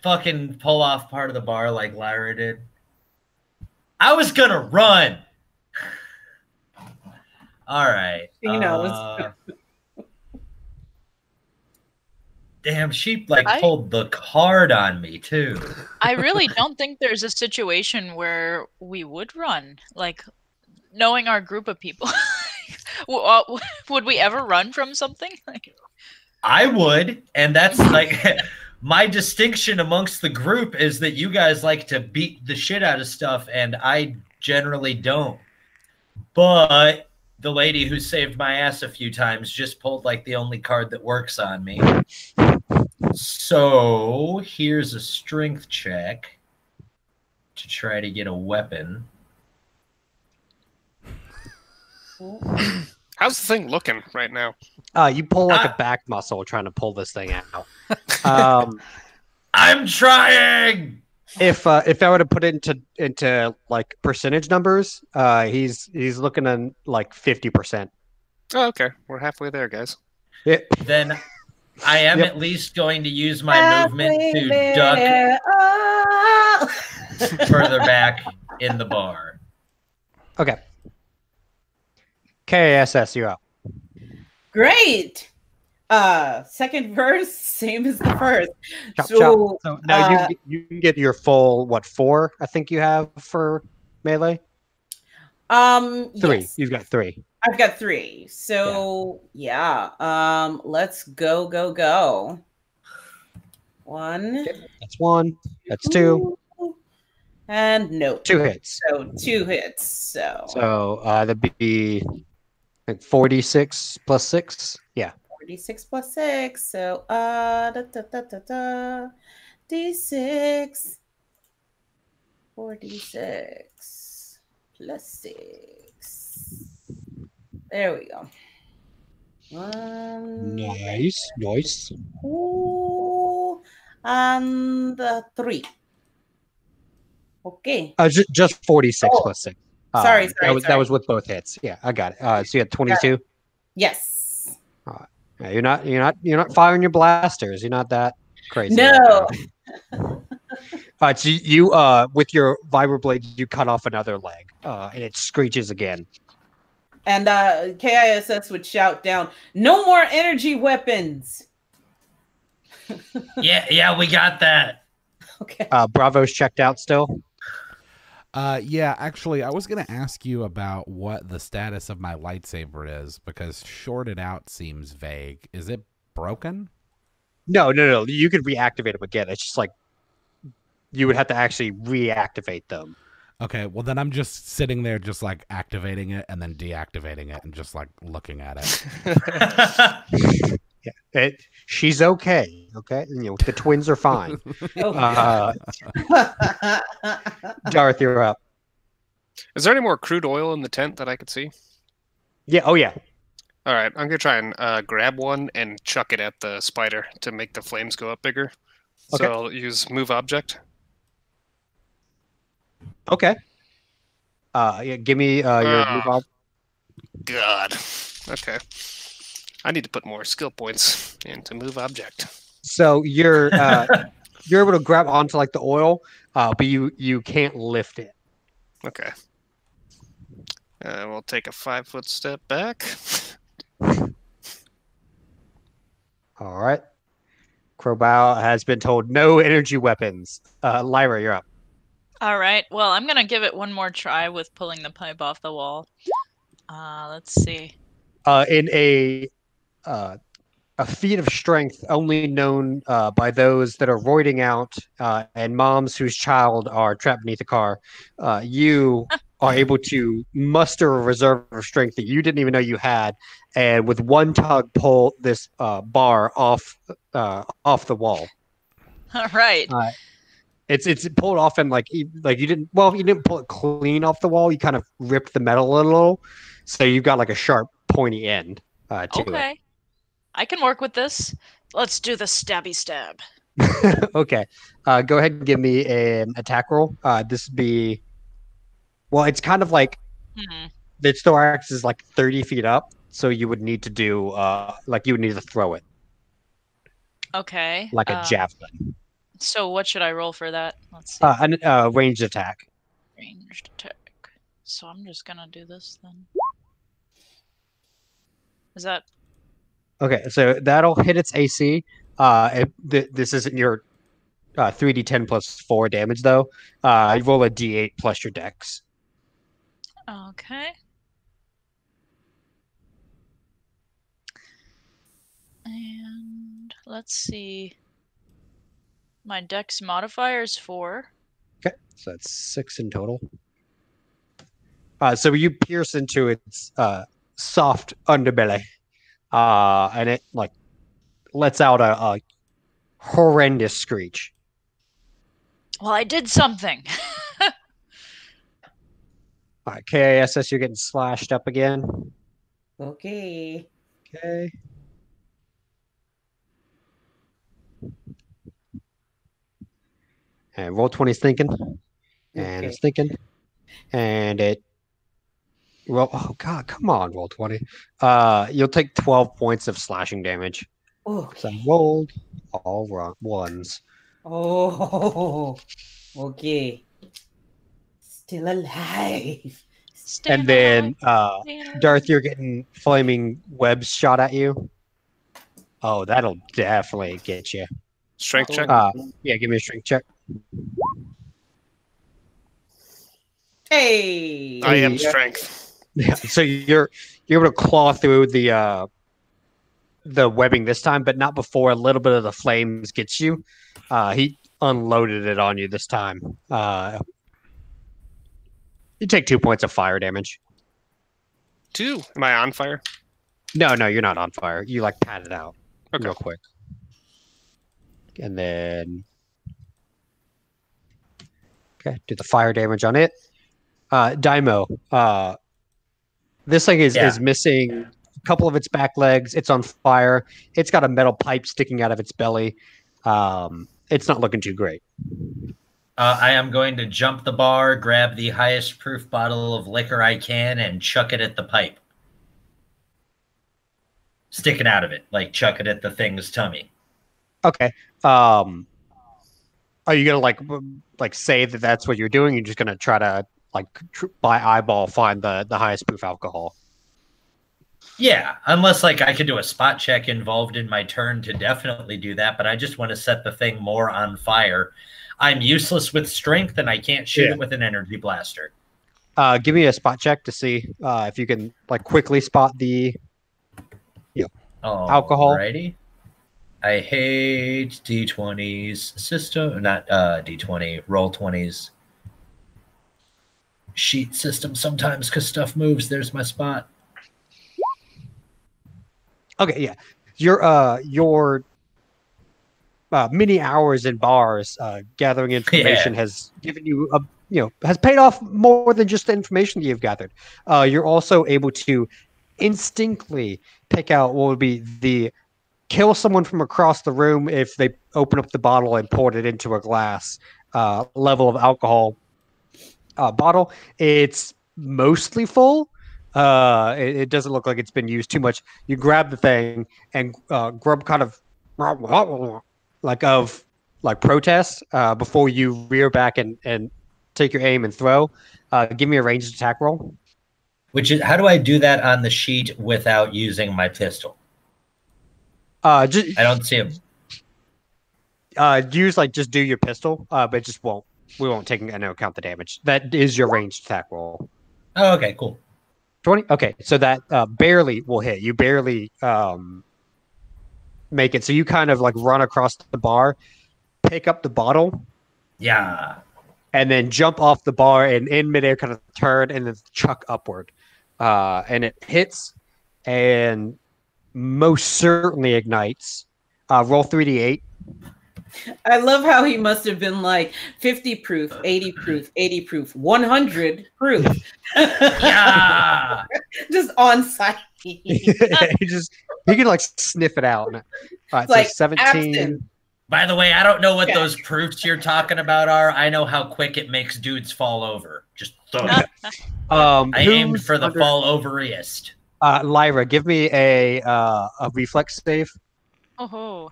fucking pull off part of the bar like Lyra did. I was gonna run. All right. She knows. Damn, she pulled the card on me too. I really don't think there's a situation where we would run. Like, knowing our group of people, would we ever run from something? I would, and that's like my distinction amongst the group is that you guys like to beat the shit out of stuff, and I generally don't. But the lady who saved my ass a few times just pulled like the only card that works on me. So here's a strength check to try to get a weapon. How's the thing looking right now? You pull like a back muscle trying to pull this thing out. I'm trying. If I were to put it into like percentage numbers, he's looking at like 50%. Oh, okay. We're halfway there, guys. Yeah. Then I am at least going to use my movement to duck further back in the bar. Okay. K.I.S.S, you're up. Great. Second verse, same as the first. Chop, So, chop. So now you can get your full 4 I think you have for melee. 3. Yes. You've got 3. I've got 3. So yeah. Let's go. 1. That's 1. That's 2. And no. 2 hits. So 2 hits. So that'd be like 46 plus 6. Yeah. 46 plus 6. So D6. 46 plus 6. There we go. Nice. Ooh, and 3. Okay. Just 46 plus 6. Sorry. That was with both hits. Yeah, I got it. So you had 22. Yes. Yeah, you're not firing your blasters. You're not that crazy. No. So you with your vibroblade you cut off another leg, and it screeches again. And K.I.S.S would shout down, "No more energy weapons." Yeah, we got that. Okay. Bravo's checked out still. Yeah, actually, I was going to ask you about what the status of my lightsaber is, because shorted out seems vague. Is it broken? No. You could reactivate them again. It's just like you would have to actually reactivate them. Okay, well then I'm just sitting there just like activating it and then deactivating it and just like looking at it. Yeah, she's okay. Okay, the twins are fine. Darth, you're up. Is there any more crude oil in the tent that I could see? Yeah. Oh yeah. All right, I'm gonna try and grab one and chuck it at the spider to make the flames go up bigger. Okay. So I'll use move object. Okay. Yeah. Give me your move object. God. Okay. I need to put more skill points into move object. So you're able to grab onto like the oil, but you can't lift it. Okay. We'll take a 5-foot step back. All right. Crowbow has been told no energy weapons. Lyra, you're up. All right. Well, I'm gonna give it one more try with pulling the pipe off the wall. Let's see. In a feat of strength only known by those that are roiding out and moms whose child are trapped beneath a car, you are able to muster a reserve of strength that you didn't even know you had, and with one tug pull this bar off the wall. All right. It's pulled off and like you didn't pull it clean off the wall. You kind of ripped the metal a little, so you've got like a sharp pointy end to Okay. I can work with this. Let's do the stabby stab. it. Okay. Go ahead and give me an attack roll. This would be, well, it's kind of like the thorax is like 30 feet up, so you would need to do you would need to throw it Okay. like a javelin. So what should I roll for that? Let's see. An ranged attack. Ranged attack. So I'm just gonna do this then. Is that Okay, so that'll hit its AC. This isn't your 3d10 plus 4 damage though. You roll a d8 plus your dex. okay? And let's see. My dex modifier is 4. Okay, so that's 6 in total. So you pierce into its soft underbelly, and it like lets out a horrendous screech. Well, I did something. All right, K.I.S.S, you're getting slashed up again. Okay. Okay. And roll 20 is thinking. And it's thinking. And it. Well, oh god, come on, roll 20. You'll take 12 points of slashing damage. Oh. So I rolled all ones. Oh. Okay. Still alive. And then Darth, you're getting flaming webs shot at you. Oh, that'll definitely get you. Strength check. Yeah, give me a strength check. Hey. I am strength. Yeah, so you're able to claw through the webbing this time, but not before a little bit of the flames gets you. He unloaded it on you this time. You take 2 points of fire damage. 2. Am I on fire? No, you're not on fire. You like pat it out real Okay. quick. And then okay, do the fire damage on it. Dai'Mo, this thing is missing a couple of its back legs. It's on fire. It's got a metal pipe sticking out of its belly. It's not looking too great. I am going to jump the bar, grab the highest proof bottle of liquor I can, and chuck it at the pipe. Sticking out of it, like chuck it at the thing's tummy. Okay. Are you gonna like say that that's what you're doing? You're just gonna try to by eyeball find the highest proof alcohol. Yeah, unless like I could do a spot check involved in my turn to definitely do that, but I just want to set the thing more on fire. I'm useless with strength, and I can't shoot it with an energy blaster. Give me a spot check to see if you can quickly spot the alcohol. Alrighty. I hate D20s system, not D20, roll 20s sheet system sometimes because stuff moves. There's my spot. Okay, yeah. Your many hours in bars gathering information has given you has paid off more than just the information that you've gathered. You're also able to instinctively pick out what would be the kill someone from across the room if they open up the bottle and poured it into a glass level of alcohol bottle. It's mostly full. It doesn't look like it's been used too much. You grab the thing and grub kind of protest before you rear back and take your aim and throw. Give me a ranged attack roll. Which is how do I do that on the sheet without using my pistol? I don't see him. Use just do your pistol, but it just won't. We won't take into account the damage. That is your ranged attack roll. Oh, okay, cool. 20. Okay, so that barely will hit. You barely make it. So you kind of run across the bar, pick up the bottle. Yeah. And then jump off the bar and in midair kind of turn and then chuck upward. And it hits and most certainly ignites. Roll 3d8. I love how he must have been 50 proof, 80 proof, 80 proof, 100 proof. Yeah. Just on site. he can sniff it out. All right, so 17. Absent. By the way, I don't know what those proofs you're talking about are. I know how quick it makes dudes fall over. Just throw it. I aimed for the fall overiest. Lyra, give me a reflex save. Oh.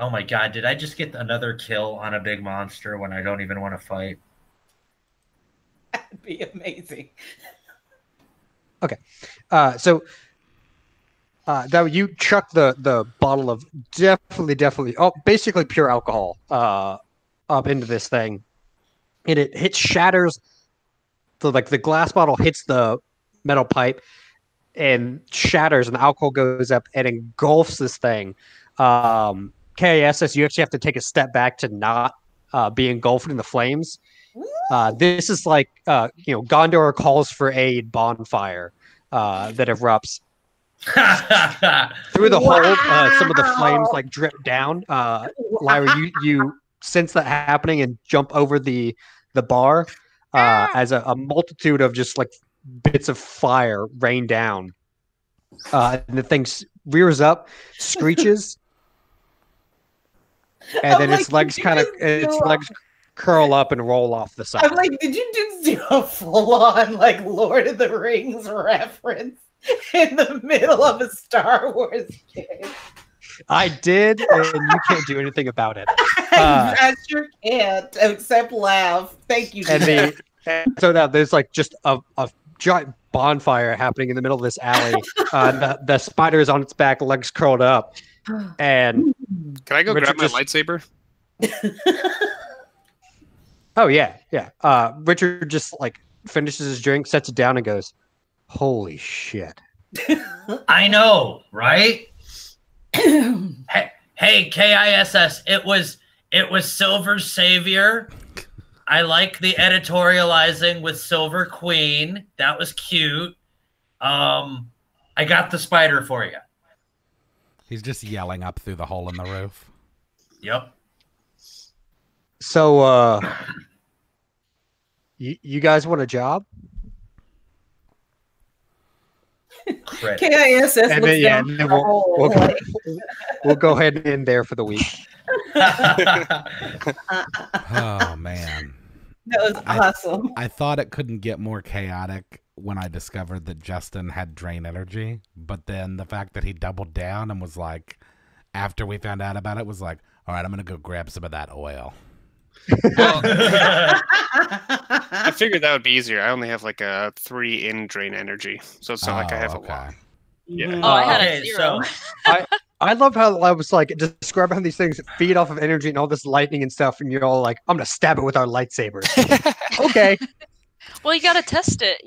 Oh my god, did I just get another kill on a big monster when I don't even want to fight? That'd be amazing. Okay. So you chuck the bottle of definitely basically pure alcohol up into this thing. And it shatters. So the glass bottle hits the metal pipe and shatters, and the alcohol goes up and engulfs this thing. K.I.S.S, you actually have to take a step back to not be engulfed in the flames. This is Gondor calls for aid bonfire that erupts. Through the hole, some of the flames drip down. Lyra, you sense that happening and jump over the bar as a multitude of just bits of fire rain down. And the thing rears up, screeches, and then its legs curl up and roll off the side. I'm did you just do a full-on Lord of the Rings reference in the middle of a Star Wars game? I did, and you can't do anything about it. I sure can't, except laugh. Thank you. So now there's just a giant bonfire happening in the middle of this alley. The spider is on its back, legs curled up, and can I go Richard grab my lightsaber? Oh yeah. Richard just finishes his drink, sets it down, and goes, "Holy shit!" I know, right? Hey, K.I.S.S. It was Silver's savior. I like the editorializing with Silver Queen. That was cute. I got the spider for you. He's just yelling up through the hole in the roof. Yep. So, you guys want a job? K.I.S.S. And looks then, down and then the hole, we'll go ahead and end there for the week. Oh man, that was awesome. I thought it couldn't get more chaotic when I discovered that Justen had drain energy, but then the fact that he doubled down and was after we found out about it, was all right, I'm gonna go grab some of that oil. Well, I figured that would be easier. I only have a 3 in drain energy, so it's not like I have a lot. Yeah. Oh, I had a 0. So I love how I was describing how these things feed off of energy and all this lightning and stuff, and you're all I'm gonna stab it with our lightsabers. Okay. Well, you gotta test it,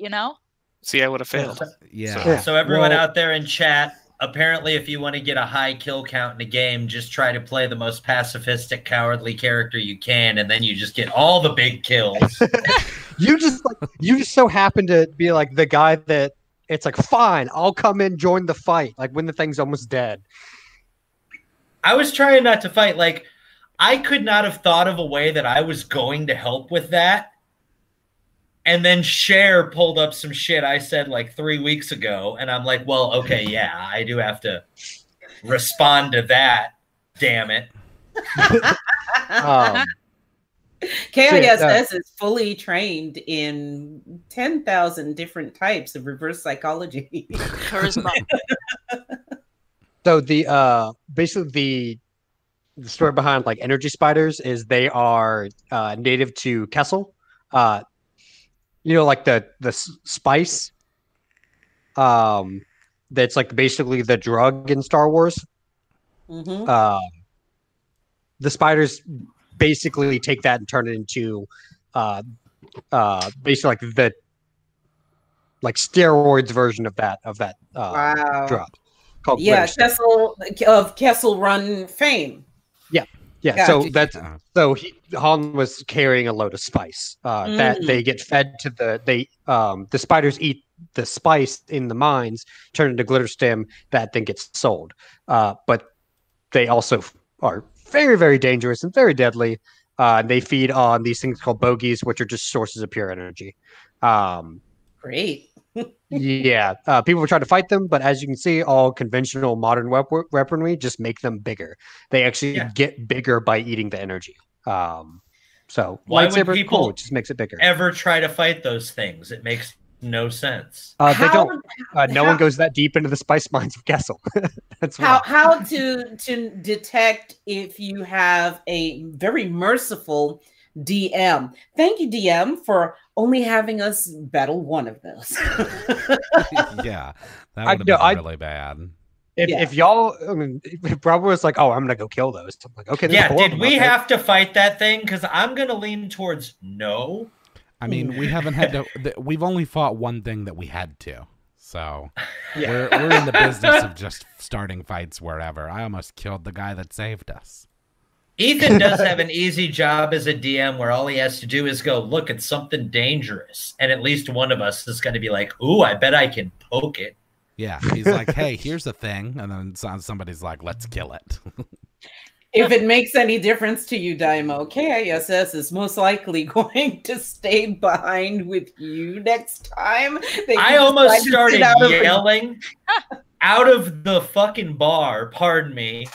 See, I would have failed. Yeah. So everyone out there in chat, apparently, if you want to get a high kill count in a game, just try to play the most pacifistic, cowardly character you can, and then you just get all the big kills. You just so happen to be the guy that it's fine, I'll come in, join the fight, when the thing's almost dead. I was trying not to fight. I could not have thought of a way that I was going to help with that. And then Cher pulled up some shit I said 3 weeks ago. And I'm well, okay, yeah, I do have to respond to that. Damn it. K.I.S.S. is fully trained in 10,000 different types of reverse psychology. Charisma. So basically the story behind energy spiders is they are native to Kessel. Like the spice, that's like basically the drug in Star Wars. Mm-hmm. The spiders basically take that and turn it into basically like the steroids version of that Wow. drug called Yeah, Glitter. of Kessel Run fame. Yeah, Gotcha. so Han was carrying a load of spice that they get fed to the spiders eat the spice in the mines, turn into glitter stem that then gets sold. But they also are very, very dangerous and very deadly. They feed on these things called bogies, which are just sources of pure energy. Great. Yeah, people were trying to fight them, but as you can see, all conventional modern weaponry just make them bigger. They actually get bigger by eating the energy. So why would lightsaber, people cool, it just makes it bigger. ever try to fight those things? It makes no sense. They don't. No one goes that deep into the spice mines of Kessel. That's how to detect if you have a very merciful DM. Thank you, DM, for only having us battle one of those. Yeah, that would have been really bad. If y'all, if Bravo was like, "Oh, I'm gonna go kill those," I'm like, "Okay." Yeah, did we have to fight that thing? Because I'm gonna lean towards no. I mean, we haven't had to. We've only fought one thing that we had to. So we're in the business of just starting fights wherever. I almost killed the guy that saved us. Ethan does have an easy job as a DM where all he has to do is go, look at something dangerous. And at least one of us is going to be like, ooh, I bet I can poke it. Yeah. He's like, hey, here's a thing. And then somebody's like, let's kill it. If it makes any difference to you, Dai'Mo, K.I.S.S. is most likely going to stay behind with you next time. I almost started yelling out of the fucking bar, pardon me.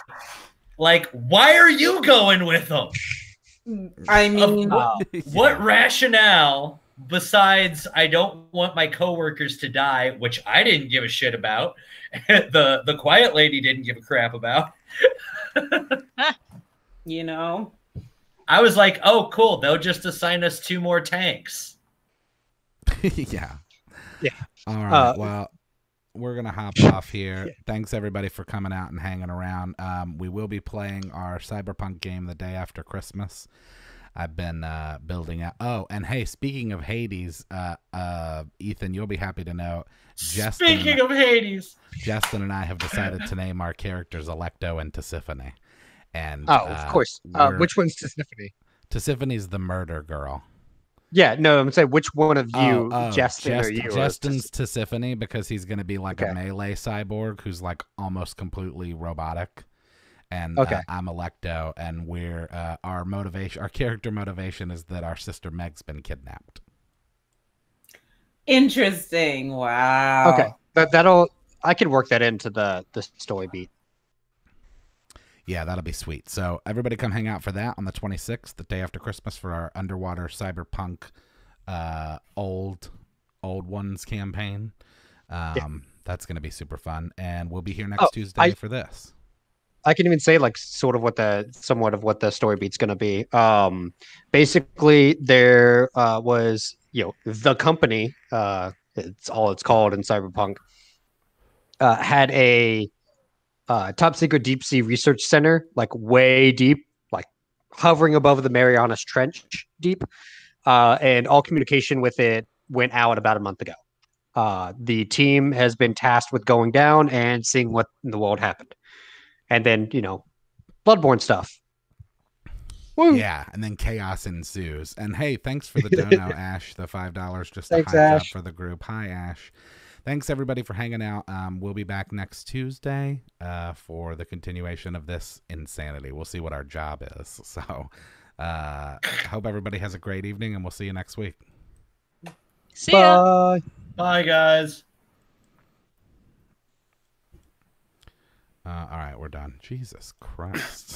Like, why are you going with them? I mean, what rationale besides I don't want my coworkers to die, which I didn't give a shit about, the quiet lady didn't give a crap about. You know, I was like, oh, cool. They'll just assign us 2 more tanks. Yeah. All right. Well, we're going to hop off here. Thanks, everybody, for coming out and hanging around. We will be playing our Cyberpunk game the day after Christmas. I've been building out. Oh, and hey, speaking of Hades, Ethan, you'll be happy to know. Speaking of Hades, Justen and I have decided to name our characters Electo and Tisiphone. And of course. Which one's Tisiphone? Tisiphone's the murder girl. Yeah, no, I'm saying which one of you, Justen, are you? Justen's Tisiphone because he's going to be like a melee cyborg who's like almost completely robotic. And I'm Electo, and we're our character motivation is that our sister Meg's been kidnapped. Interesting. Wow. Okay, I can work that into the story beat. Yeah, that'll be sweet. So everybody come hang out for that on the 26th, the day after Christmas, for our underwater cyberpunk old ones campaign. That's going to be super fun, and we'll be here next Tuesday for this. I can even say like somewhat of what the story beat's going to be. Basically, there was the company. It's all it's called in cyberpunk. Had a top secret deep sea research center, like way deep, like hovering above the Marianas Trench deep, and all communication with it went out about a month ago. The team has been tasked with going down and seeing what in the world happened. And then, Bloodborne stuff. Woo! Yeah, and then chaos ensues. And hey, thanks for the dono, Ash, the $5 just thanks, a high Ash. job for the group. Hi, Ash. Thanks, everybody, for hanging out. We'll be back next Tuesday for the continuation of this insanity. We'll see what our job is. So hope everybody has a great evening, and we'll see you next week. See ya. Bye. Bye, guys. All right, we're done. Jesus Christ.